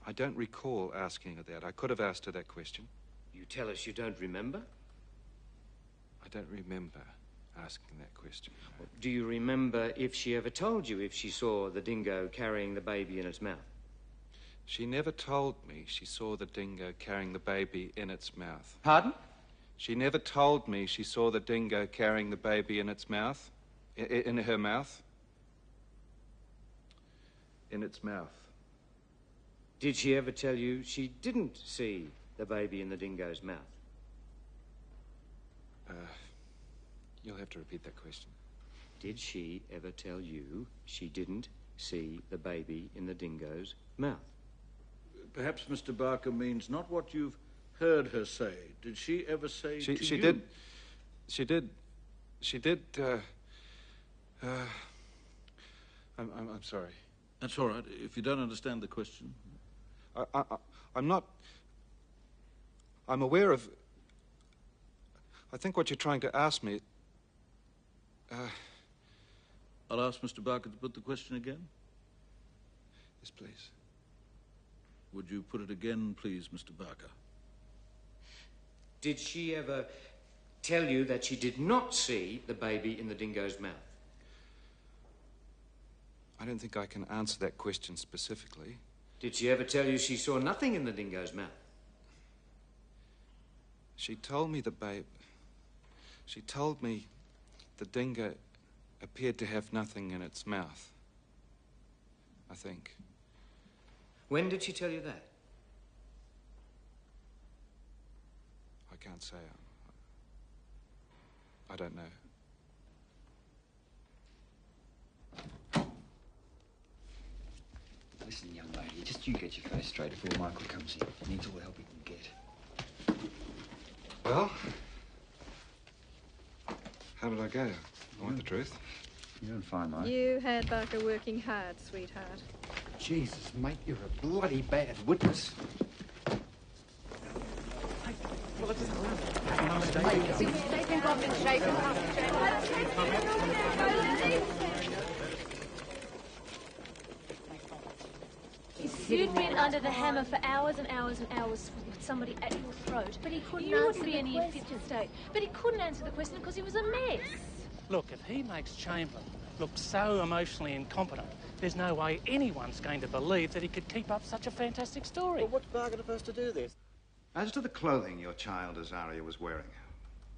Speaker 11: I don't recall asking her that. I could have asked her that question.
Speaker 2: You tell us you don't remember?
Speaker 11: I don't remember asking that question. No.
Speaker 2: Do you remember if she ever told you if she saw the dingo carrying the baby in its mouth?
Speaker 11: She never told me she saw the dingo carrying the baby in its mouth.
Speaker 2: Pardon?
Speaker 11: She never told me she saw the dingo carrying the baby in its mouth. In her mouth. In its mouth.
Speaker 2: Did she ever tell you she didn't see the baby in the dingo's mouth?
Speaker 11: You'll have to repeat that question.
Speaker 2: Did she ever tell you she didn't see the baby in the dingo's mouth?
Speaker 10: Perhaps Mr. Barker means not what you've heard her say. Did she ever say to you?
Speaker 11: She did. I'm sorry.
Speaker 10: That's all right. If you don't understand the question.
Speaker 11: I'm not... I'm aware of... I think what you're trying to ask me...
Speaker 10: I'll ask Mr. Barker to put the question again.
Speaker 11: Yes, please.
Speaker 10: Would you put it again, please, Mr. Barker?
Speaker 2: Did she ever tell you that she did not see the baby in the dingo's mouth?
Speaker 11: I don't think I can answer that question specifically.
Speaker 2: Did she ever tell you she saw nothing in the dingo's mouth?
Speaker 11: She told me She told me the dingo appeared to have nothing in its mouth. I think.
Speaker 2: When did she tell you that?
Speaker 11: I can't say. I don't know.
Speaker 13: Listen, young lady, just you get your face straight before Michael comes in. He needs all the help he can get.
Speaker 11: Well, how did I go? I want the truth.
Speaker 13: You're doing fine, Mike.
Speaker 4: You had Barker working hard, sweetheart.
Speaker 13: Jesus, mate, you're a bloody bad witness.
Speaker 15: You'd been under the hammer for hours and hours and hours with somebody at your throat. But he couldn't answer the question. You wouldn't be in a fit state. But he couldn't answer the question because he was a mess.
Speaker 23: Look, if he makes Chamberlain look so emotionally incompetent, there's no way anyone's going to believe that he could keep up such a fantastic story.
Speaker 18: Well, what's Barker supposed to do this?
Speaker 5: As to the clothing your child Azaria was wearing,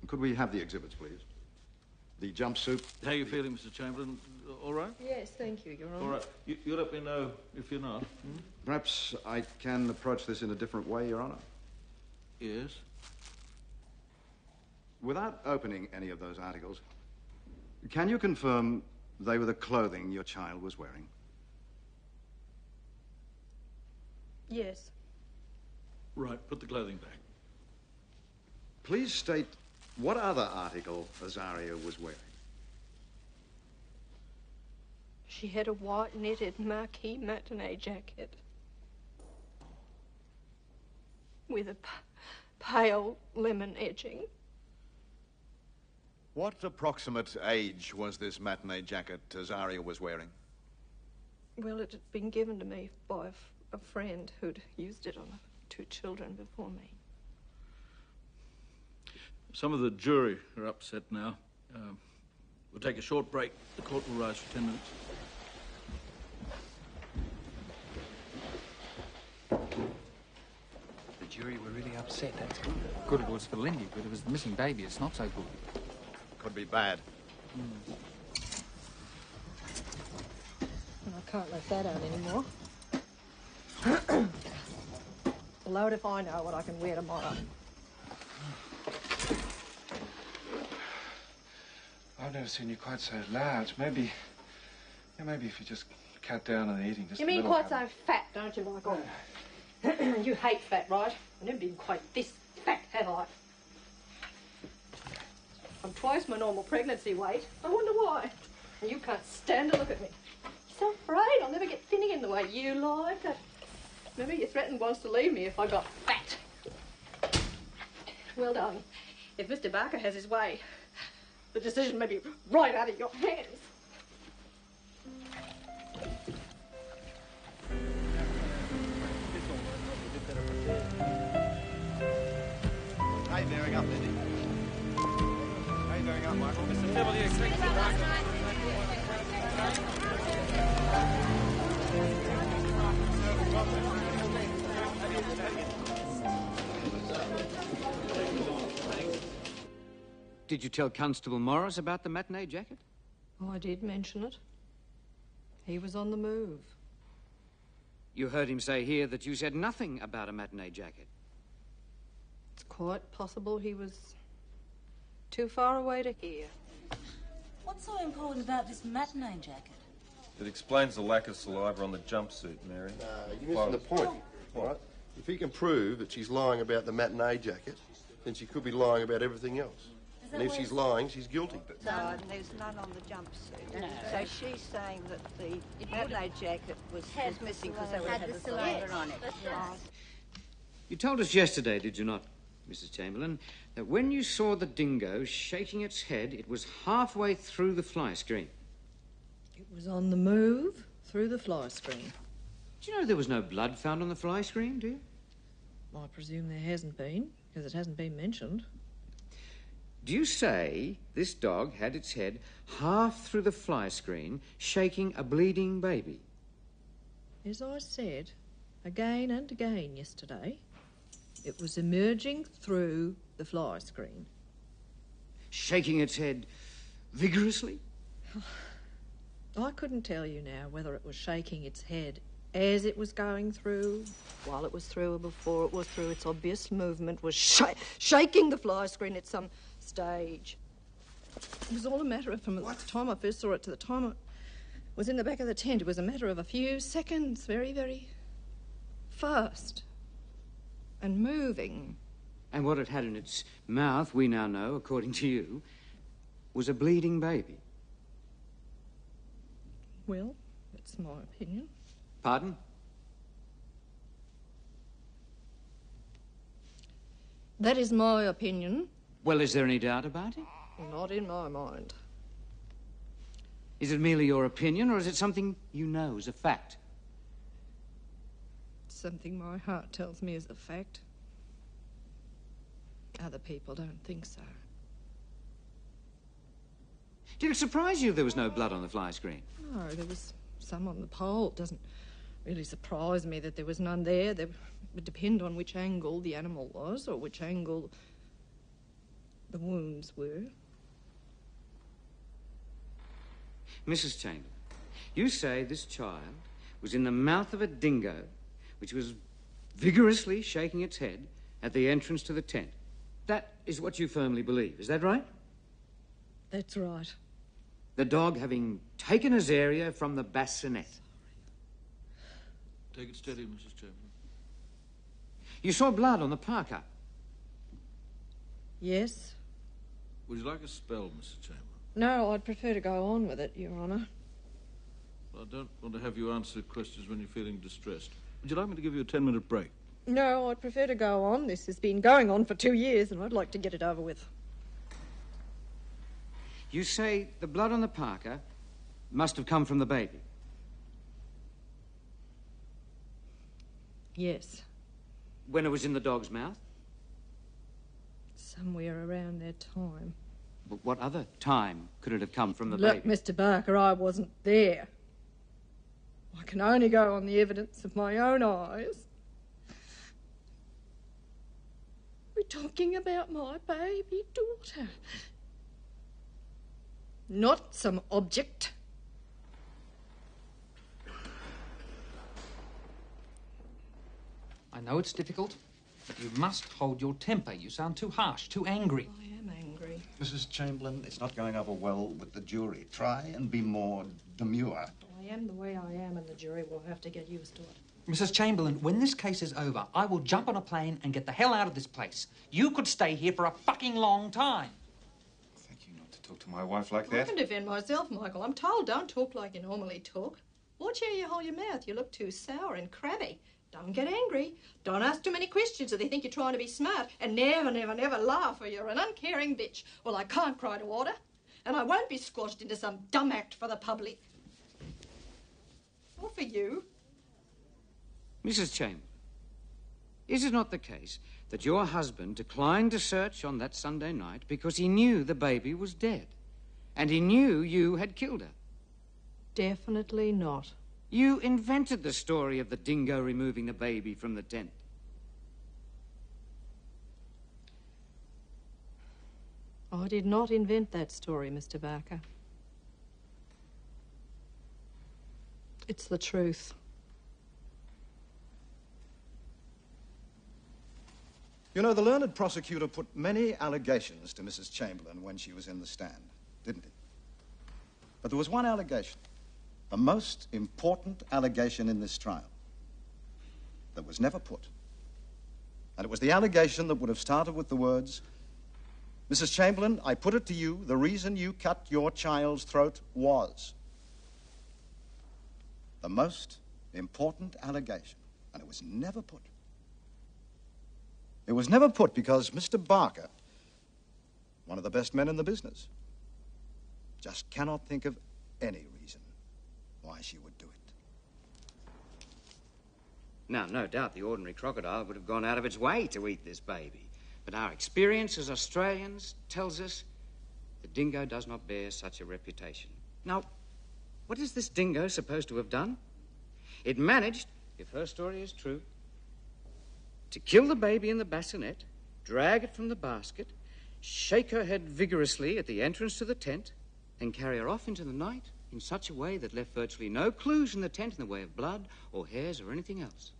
Speaker 5: could we have the exhibits, please? The jumpsuit.
Speaker 10: How are you feeling, Mr. Chamberlain? All right?
Speaker 4: Yes, thank you, Your Honour.
Speaker 10: All right. You let me know if you're not.
Speaker 5: Perhaps I can approach this in a different way, Your Honour.
Speaker 10: Yes?
Speaker 5: Without opening any of those articles, can you confirm they were the clothing your child was wearing?
Speaker 4: Yes.
Speaker 10: Right, put the clothing back.
Speaker 5: Please state what other article Azaria was wearing.
Speaker 4: She had a white knitted marquee matinee jacket with a pale lemon edging.
Speaker 5: What approximate age was this matinee jacket Azaria was wearing?
Speaker 4: Well, it had been given to me by a friend who'd used it on 2 children before me.
Speaker 10: Some of the jury are upset now. We'll take a short break. The court will rise for 10 minutes.
Speaker 13: The jury were really upset. That's good.
Speaker 6: Good it was for Lindy, but it was the missing baby. It's not so good.
Speaker 5: Could be bad.
Speaker 4: I can't let that out anymore. Blowed if I know what I can wear tomorrow.
Speaker 11: I've never seen you quite so large. Maybe if you just cut down on the eating just
Speaker 4: You
Speaker 11: a
Speaker 4: mean
Speaker 11: little.
Speaker 4: quite so fat, don't you, Michael? You hate fat, right? I've never been quite this fat, have I? I'm twice my normal pregnancy weight. I wonder why. And you can't stand to look at me. You're so afraid I'll never get thin again the way you like. Remember, you threatened once to leave me if I got fat. Well done. If Mr. Barker has his way, the decision may be right out of your hands.
Speaker 5: How you bearing up, Lindy? How you bearing up, Michael?
Speaker 23: Mr. Tibble, you expect
Speaker 2: Did you tell Constable Morris about the matinee jacket?
Speaker 4: Oh, I did mention it. He was on the move.
Speaker 2: You heard him say here that you said nothing about a matinee jacket.
Speaker 4: It's quite possible he was too far away to hear.
Speaker 24: What's so important about this matinee jacket?
Speaker 25: It explains the lack of saliva on the jumpsuit, Mary.
Speaker 26: You're missing the point, all right? If he can prove that she's lying about the matinee jacket, then she could be lying about everything else. And if she's lying, she's guilty.
Speaker 27: No, and there's none on the jumpsuit. No. So she's saying that the matinee jacket was missing because they would have had the saliva on it. Right.
Speaker 2: You told us yesterday, did you not, Mrs. Chamberlain, that when you saw the dingo shaking its head, it was halfway through the fly screen.
Speaker 4: It was on the move through the fly screen.
Speaker 2: Do you know there was no blood found on the fly screen, do you?
Speaker 4: I presume there hasn't been, because it hasn't been mentioned.
Speaker 1: Do you say this dog had its head half through the fly screen, shaking a bleeding baby?
Speaker 4: As I said again and again yesterday, it was emerging through the fly screen.
Speaker 1: Shaking its head vigorously?
Speaker 4: I couldn't tell you now whether it was shaking its head as it was going through, while it was through, or before it was through. Its obvious movement was shaking the fly screen at some stage. It was all a matter of, from the time I first saw it to the time I was in the back of the tent, it was a matter of a few seconds, very, very fast and moving.
Speaker 1: And what it had in its mouth, we now know, according to you, was a bleeding baby.
Speaker 4: Well, that's my opinion.
Speaker 1: Pardon?
Speaker 4: That is my opinion.
Speaker 1: Well, is there any doubt about it?
Speaker 4: Not in my mind.
Speaker 1: Is it merely your opinion, or is it something you know as a fact?
Speaker 4: Something my heart tells me is a fact. Other people don't think so.
Speaker 1: Did it surprise you there was no blood on the fly screen?
Speaker 4: No, there was some on the pole. It doesn't really surprise me that there was none there. It would depend on which angle the animal was, or which angle the wounds were.
Speaker 1: Mrs. Chamberlain, you say this child was in the mouth of a dingo, which was vigorously shaking its head at the entrance to the tent. That is what you firmly believe, is that right?
Speaker 4: That's right.
Speaker 1: The dog having taken Azaria from the bassinet.
Speaker 10: Take it steady, Mrs. Chamberlain.
Speaker 1: You saw blood on the parka.
Speaker 4: Yes.
Speaker 10: Would you like a spell, Mrs. Chamberlain?
Speaker 4: No, I'd prefer to go on with it, Your Honour.
Speaker 10: Well, I don't want to have you answer questions when you're feeling distressed. Would you like me to give you a 10-minute break?
Speaker 4: No, I'd prefer to go on. This has been going on for 2 years, and I'd like to get it over with.
Speaker 1: You say the blood on the parka must have come from the baby.
Speaker 4: Yes.
Speaker 1: When it was in the dog's mouth?
Speaker 4: Somewhere around that time.
Speaker 1: But what other time could it have come from the
Speaker 4: Look,
Speaker 1: baby?
Speaker 4: Mr. Barker, I wasn't there. I can only go on the evidence of my own eyes. We're talking about my baby daughter. Not some object.
Speaker 6: I know it's difficult, but you must hold your temper. You sound too harsh, too angry.
Speaker 4: I am angry.
Speaker 3: Mrs. Chamberlain, it's not going over well with the jury. Try and be more demure.
Speaker 4: I am the way I am, and the jury will have to get used to it.
Speaker 6: Mrs. Chamberlain, when this case is over, I will jump on a plane and get the hell out of this place. You could stay here for a fucking long time.
Speaker 11: Talk to my wife like
Speaker 4: I
Speaker 11: that?
Speaker 4: can defend myself, Michael. I'm told don't talk like you normally talk. Watch how you hold your mouth. You look too sour and crabby. Don't get angry. Don't ask too many questions or they think you're trying to be smart. And never, never, never laugh or you're an uncaring bitch. Well, I can't cry to water. And I won't be squashed into some dumb act for the public. Or for you.
Speaker 1: Mrs. Chamberlain, is it not the case that your husband declined to search on that Sunday night because he knew the baby was dead? And he knew you had killed her?
Speaker 4: Definitely not.
Speaker 1: You invented the story of the dingo removing the baby from the tent.
Speaker 4: I did not invent that story, Mr. Barker. It's the truth.
Speaker 5: You know, the learned prosecutor put many allegations to Mrs. Chamberlain when she was in the stand, didn't he? But there was one allegation, the most important allegation in this trial, that was never put. And it was the allegation that would have started with the words, Mrs. Chamberlain, I put it to you, the reason you cut your child's throat was. The most important allegation, and it was never put. It was never put because Mr. Barker, one of the best men in the business, just cannot think of any reason why she would do it.
Speaker 1: Now, no doubt the ordinary crocodile would have gone out of its way to eat this baby. But our experience as Australians tells us the dingo does not bear such a reputation. Now, what is this dingo supposed to have done? It managed, if her story is true, to kill the baby in the bassinet, drag it from the basket, shake her head vigorously at the entrance to the tent, and carry her off into the night in such a way that left virtually no clues in the tent in the way of blood or hairs or anything else.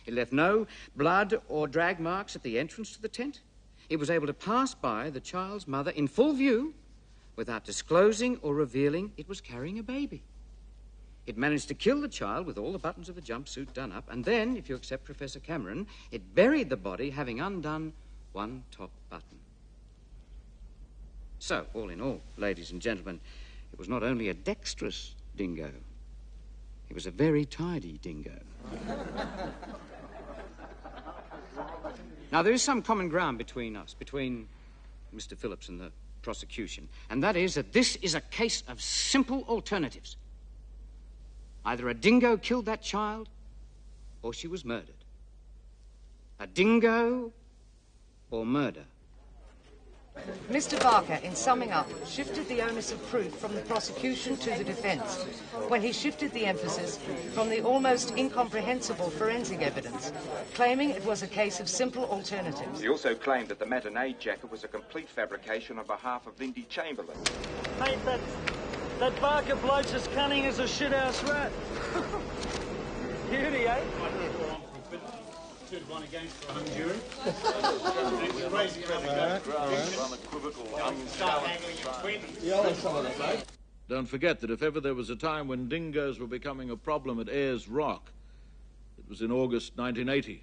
Speaker 1: It left no blood or drag marks at the entrance to the tent. It was able to pass by the child's mother in full view without disclosing or revealing it was carrying a baby. It managed to kill the child with all the buttons of the jumpsuit done up, and then, if you accept Professor Cameron, it buried the body having undone one top button. So, all in all, ladies and gentlemen, it was not only a dexterous dingo, it was a very tidy dingo. Now, there is some common ground between us, between Mr. Phillips and the prosecution, and that is that this is a case of simple alternatives. Either a dingo killed that child, or she was murdered. A dingo or murder.
Speaker 8: Mr. Barker, in summing up, shifted the onus of proof from the prosecution to the defence when he shifted the emphasis from the almost incomprehensible forensic evidence, claiming it was a case of simple alternatives.
Speaker 9: He also claimed that the matinee jacket was a complete fabrication on behalf of Lindy Chamberlain.
Speaker 12: Mate, that Barker bloke's as cunning as a shithouse rat. Beauty, eh?
Speaker 10: 2-1 against for a hung jury. Don't forget that if ever there was a time when dingoes were becoming a problem at Ayers Rock, it was in August 1980.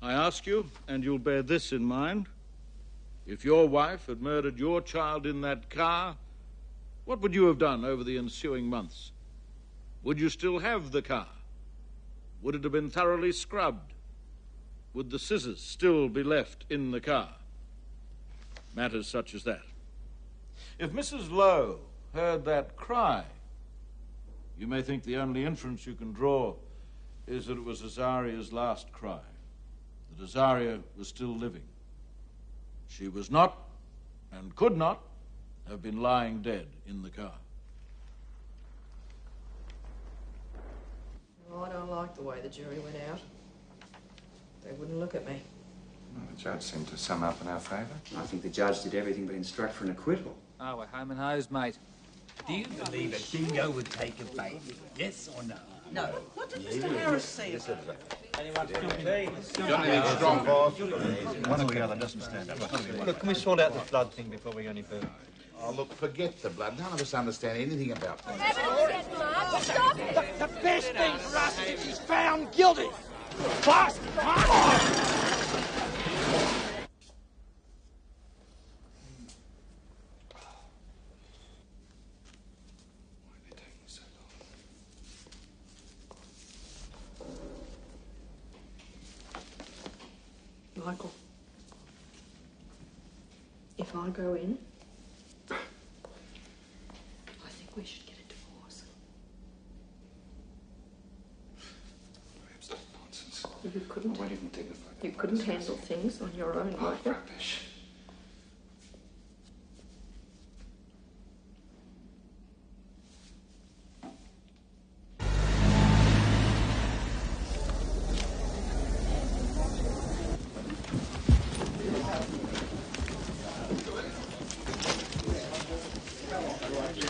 Speaker 10: I ask you, and you'll bear this in mind, if your wife had murdered your child in that car, what would you have done over the ensuing months? Would you still have the car? Would it have been thoroughly scrubbed? Would the scissors still be left in the car? Matters such as that. If Mrs. Lowe heard that cry, you may think the only inference you can draw is that it was Azaria's last cry, that Azaria was still living. She was not, and could not, have been lying dead in the car.
Speaker 4: Well, I don't like the way the jury went out. They wouldn't look at me.
Speaker 11: Well, the judge seemed to sum up in our favour.
Speaker 13: I think the judge did everything but instruct for an acquittal.
Speaker 6: Oh, we're home and hosed, mate.
Speaker 14: Do you believe a dingo would take a baby? Yes or no? No.
Speaker 24: What did Mr. Harris say about it?
Speaker 14: Anyone from me?
Speaker 3: Got anything strong, boss? One or the other doesn't stand up.
Speaker 16: Look, can we sort out this blood thing before we go any further?
Speaker 17: Oh, look, forget the blood. None of us understand anything about that.
Speaker 24: Stop!
Speaker 14: The best thing for us is if she's found guilty. Bastard!
Speaker 4: Michael, if I go in, I think we should get a divorce.
Speaker 11: Perhaps that's nonsense.
Speaker 4: You couldn't.
Speaker 11: I won't even dignify that.
Speaker 4: You couldn't handle things on your own,
Speaker 11: Oh,
Speaker 4: Michael.
Speaker 11: rubbish.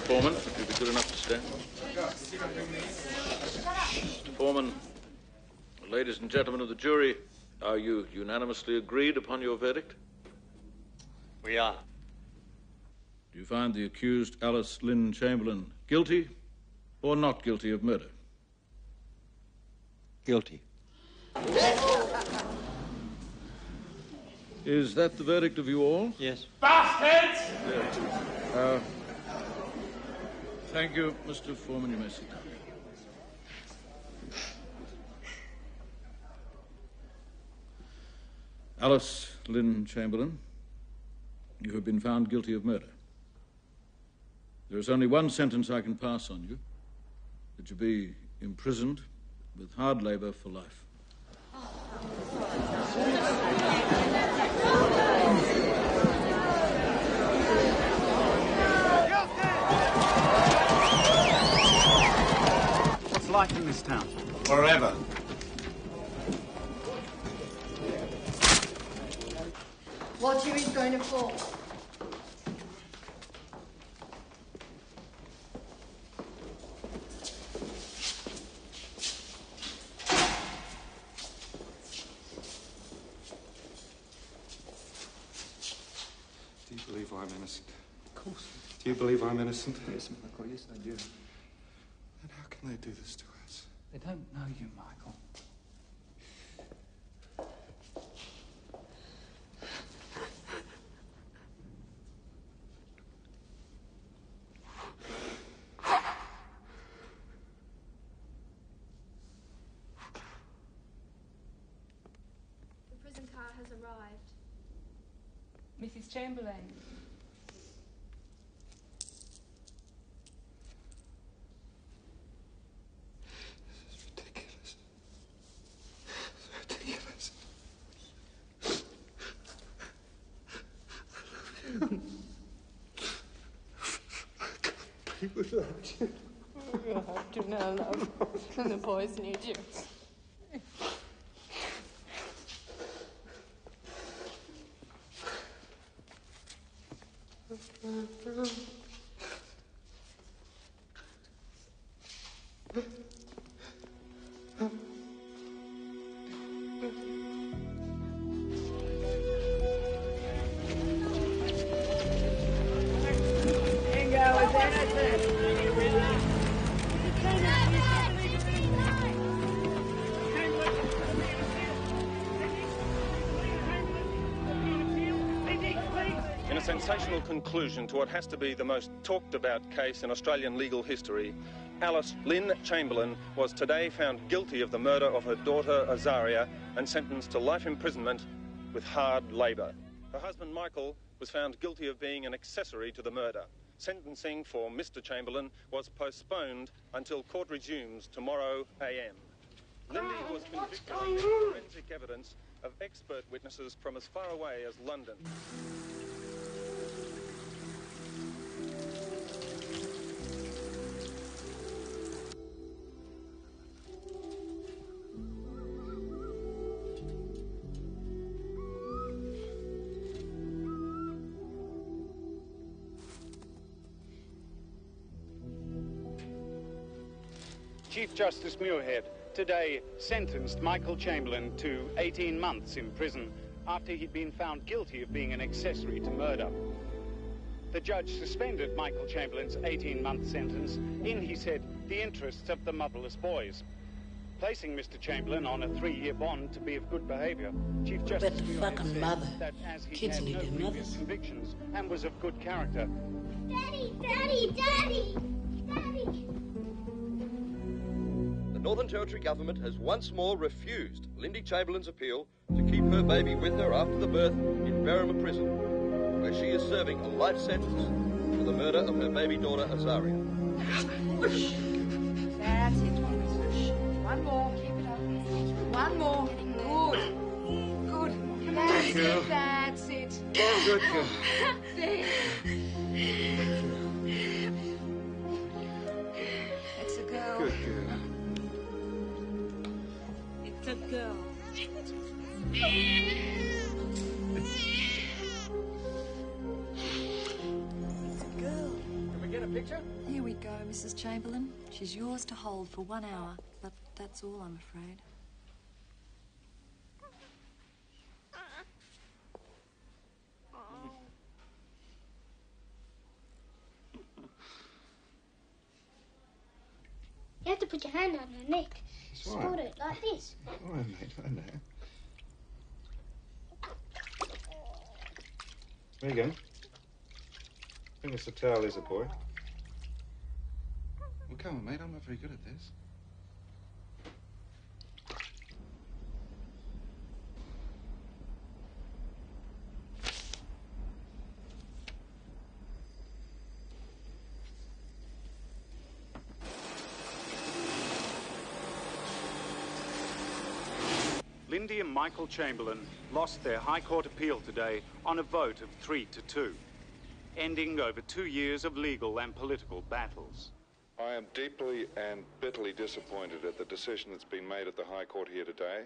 Speaker 10: Foreman, if you'd be good enough to stand. Mr. Foreman, ladies and gentlemen of the jury, are you unanimously agreed upon your verdict?
Speaker 16: We are.
Speaker 10: Do you find the accused Alice Lynn Chamberlain guilty or not guilty of murder?
Speaker 16: Guilty.
Speaker 10: Is that the verdict of you all?
Speaker 16: Yes.
Speaker 10: Bastards! Thank you, Mr. Foreman. You may sit down. Alice Lynn Chamberlain, you have been found guilty of murder. There is only one sentence I can pass on you, that you be imprisoned with hard labour for life.
Speaker 6: life in this town?
Speaker 3: Forever.
Speaker 27: Watch you, he's going to fall.
Speaker 11: Do you believe I'm innocent?
Speaker 6: Of course.
Speaker 11: Do you believe I'm innocent?
Speaker 13: Yes, Michael, yes, I do.
Speaker 11: Then how can they do this to us?
Speaker 6: They don't know you, Michael.
Speaker 7: The prison car has arrived.
Speaker 15: Mrs. Chamberlain.
Speaker 27: Without you. You have to now, love. And the boys need you.
Speaker 25: In a sensational conclusion to what has to be the most talked about case in Australian legal history, Alice Lynn Chamberlain was today found guilty of the murder of her daughter Azaria and sentenced to life imprisonment with hard labour. Her husband Michael was found guilty of being an accessory to the murder. Sentencing for Mr. Chamberlain was postponed until court resumes tomorrow AM. Lindy was convicted on the forensic evidence of expert witnesses from as far away as London.
Speaker 18: Chief Justice Muirhead today sentenced Michael Chamberlain to 18 months in prison after he'd been found guilty of being an accessory to murder. The judge suspended Michael Chamberlain's 18-month sentence in, he said, the interests of the motherless boys, placing Mr. Chamberlain on a 3-year bond to be of good behaviour. Chief Justice Muirhead said that as he had no previous convictions and was of good character.
Speaker 7: Daddy, Daddy, Daddy! Daddy!
Speaker 19: The Northern Territory government has once more refused Lindy Chamberlain's appeal to keep her baby with her after the birth in Berrima Prison, where she is serving a life sentence for the murder of her baby daughter Azaria.
Speaker 8: That's it. One more. Keep it up. One more. Good. Good. That's it. That's it.
Speaker 19: Good girl.
Speaker 8: There. It's a girl.
Speaker 19: Good girl.
Speaker 8: It's a girl.
Speaker 19: Can we get a picture?
Speaker 20: Here we go, Mrs. Chamberlain. She's yours to hold for 1 hour, but that's all, I'm afraid.
Speaker 7: You have to put your hand on her neck.
Speaker 11: That's right.
Speaker 7: Squirt it like this.
Speaker 11: All right, mate, I know. There you go. Bring us a towel, is it, boy? Well, come on, mate. I'm not very good at this.
Speaker 18: Lindy and Michael Chamberlain lost their High Court appeal today on a vote of 3-2, ending over 2 years of legal and political battles.
Speaker 11: I am deeply and bitterly disappointed at the decision that's been made at the High Court here today.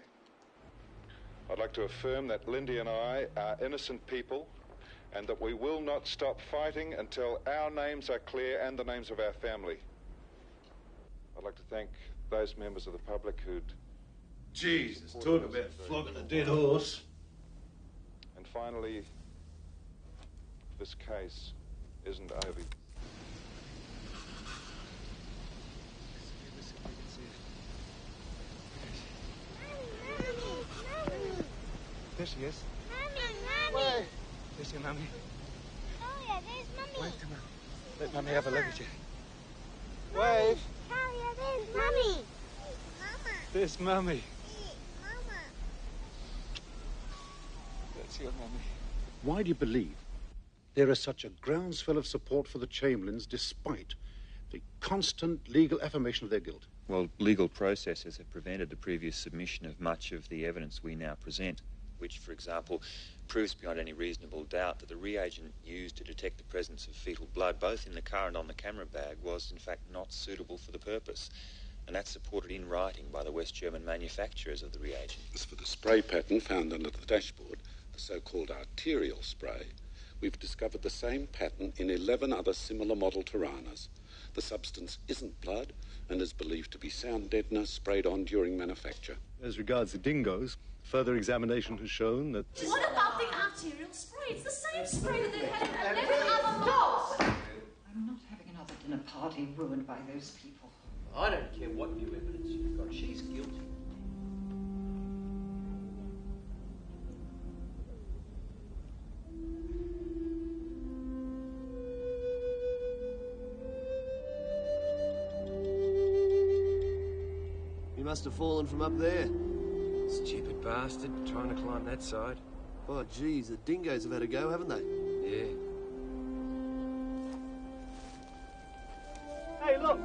Speaker 11: I'd like to affirm that Lindy and I are innocent people and that we will not stop fighting until our names are clear and the names of our family. I'd like to thank those members of the public who'd...
Speaker 3: Jesus, talk about flogging a dead horse.
Speaker 11: And finally, this case isn't over.
Speaker 1: There she is.
Speaker 2: Mummy! Mummy!
Speaker 1: There's your mummy.
Speaker 2: Oh, yeah, there's Mummy.
Speaker 1: Wave to Mummy. Let Mummy have a look at you.
Speaker 2: Mummy.
Speaker 1: Wave.
Speaker 2: Oh, yeah, there's Mummy. Mama.
Speaker 1: There's Mummy.
Speaker 2: Mama.
Speaker 1: That's your Mummy.
Speaker 5: Why do you believe there is such a groundswell of support for the Chamberlains despite the constant legal affirmation of their guilt?
Speaker 13: Well, legal processes have prevented the previous submission of much of the evidence we now present, which, for example, proves beyond any reasonable doubt that the reagent used to detect the presence of fetal blood, both in the car and on the camera bag, was in fact not suitable for the purpose. And that's supported in writing by the West German manufacturers of the reagent.
Speaker 21: As for the spray pattern found under the dashboard, the so-called arterial spray, we've discovered the same pattern in 11 other similar model Tiranas. The substance isn't blood and is believed to be sound deadener sprayed on during manufacture.
Speaker 22: As regards the dingoes, further examination has shown that...
Speaker 24: What about the arterial spray? It's the same spray that they've had in 11 other dogs.
Speaker 8: I'm not having another dinner party ruined by those people.
Speaker 23: I don't care what new evidence you've got. She's guilty.
Speaker 26: He must have fallen from up there.
Speaker 28: Stupid bastard, trying to climb that side.
Speaker 26: Oh, geez, the dingoes have had a go, haven't they?
Speaker 28: Yeah.
Speaker 26: Hey, look!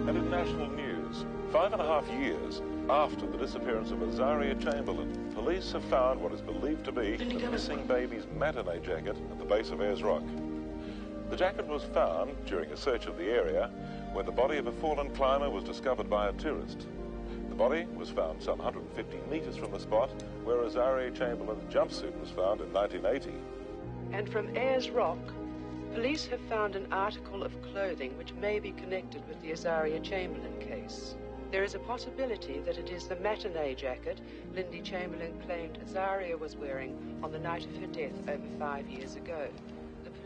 Speaker 25: And in national news, 5.5 years after the disappearance of Azaria Chamberlain, police have found what is believed to be the missing baby's matinee jacket at the base of Ayers Rock. The jacket was found during a search of the area when the body of a fallen climber was discovered by a tourist. The body was found some 150 metres from the spot where Azaria Chamberlain's jumpsuit was found in 1980.
Speaker 4: And from Ayers Rock, police have found an article of clothing which may be connected with the Azaria Chamberlain case. There is a possibility that it is the matinee jacket Lindy Chamberlain claimed Azaria was wearing on the night of her death over 5 years ago.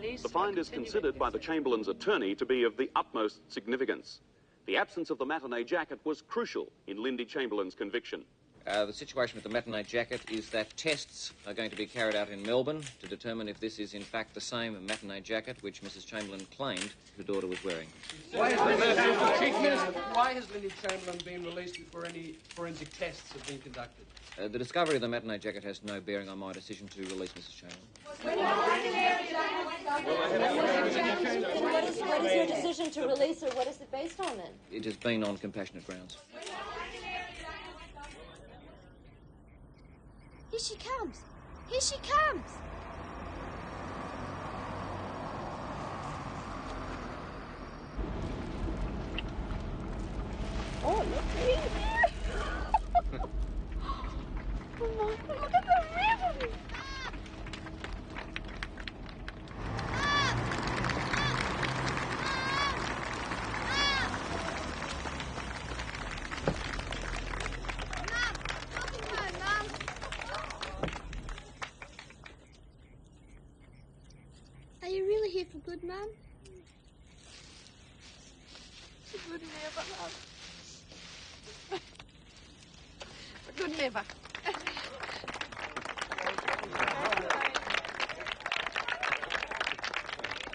Speaker 29: The find is considered by the Chamberlain's attorney to be of the utmost significance. The absence of the matinee jacket was crucial in Lindy Chamberlain's conviction.
Speaker 30: The situation with the matinee jacket is that tests are going to be carried out in Melbourne to determine if this is in fact the same matinee jacket which Mrs. Chamberlain claimed her daughter was wearing.
Speaker 12: Why has Lindy Chamberlain been released before any forensic tests have been conducted?
Speaker 30: The discovery of the matinee jacket has no bearing on my decision to release Mrs. Chamberlain.
Speaker 20: What is your decision to release her? What is it based on then?
Speaker 30: It has been on compassionate grounds.
Speaker 2: Here she comes. Here she comes.
Speaker 27: Oh, look here. Oh, my, look at the ribbon.
Speaker 2: Are you really here for good, Mum?
Speaker 27: For good never, love. For good never.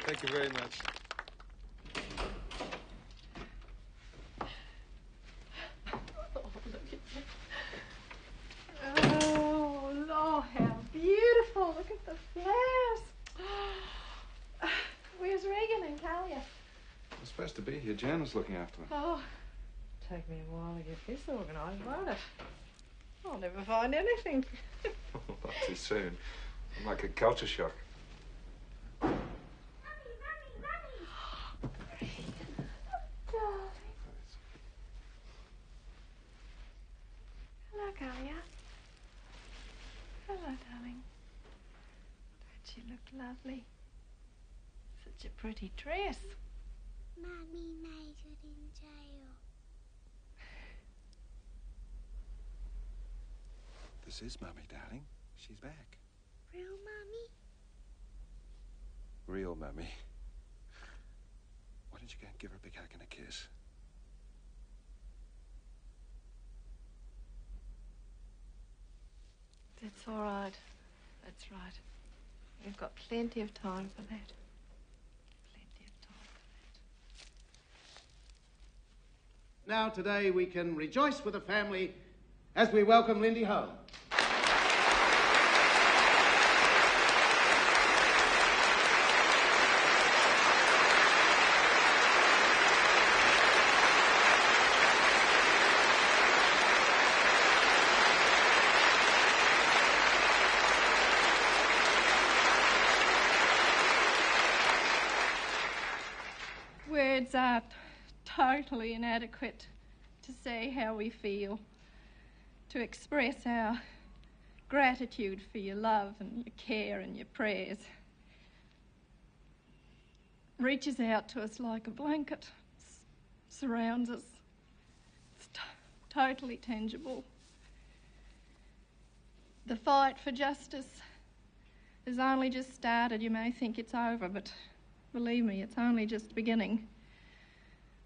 Speaker 22: Thank you very much.
Speaker 27: Oh, Lord, how beautiful. Look at the flowers. Where's Regan and Kalia?
Speaker 11: I'm supposed to be here. Jan was looking after them.
Speaker 4: Oh, take me a while to get this organised, won't it? Oh, I'll never find anything.
Speaker 11: Not too soon. Like a culture shock.
Speaker 4: Hello, Galia. Hello, darling. Don't you look lovely? Such a pretty dress.
Speaker 2: Mummy made it in jail.
Speaker 11: This is Mummy, darling. She's back.
Speaker 2: Real Mummy?
Speaker 11: Real Mummy. Why don't you go and give her a big hug and a kiss?
Speaker 4: That's all right. That's right. We've got plenty of time for that. Plenty of time for that.
Speaker 6: Now, today, we can rejoice with the family as we welcome Lindy home.
Speaker 4: Words are totally inadequate to say how we feel, to express our gratitude for your love and your care and your prayers. Reaches out to us like a blanket, surrounds us. It's totally tangible. The fight for justice has only just started. You may think it's over, but believe me, it's only just beginning.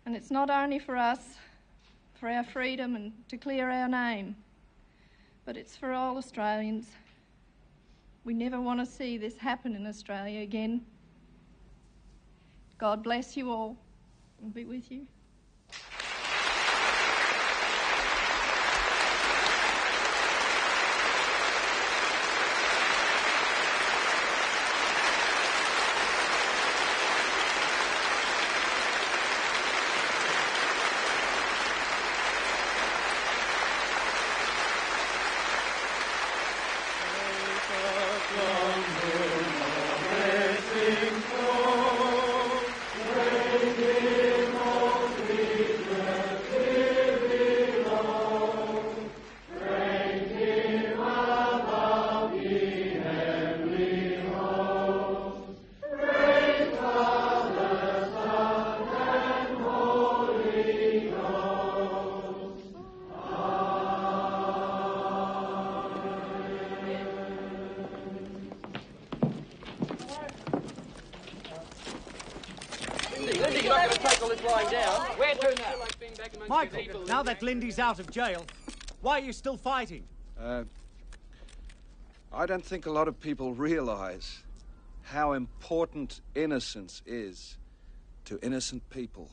Speaker 4: And it's not only for us, for our freedom and to clear our name, but it's for all Australians. We never want to see this happen in Australia again. God bless you all and be with you.
Speaker 23: Lindy, you're not going to take all this lying down. Where to now?
Speaker 7: Michael, now that Lindy's out of jail, why are you still fighting?
Speaker 11: I don't think a lot of people realize how important innocence is to innocent people.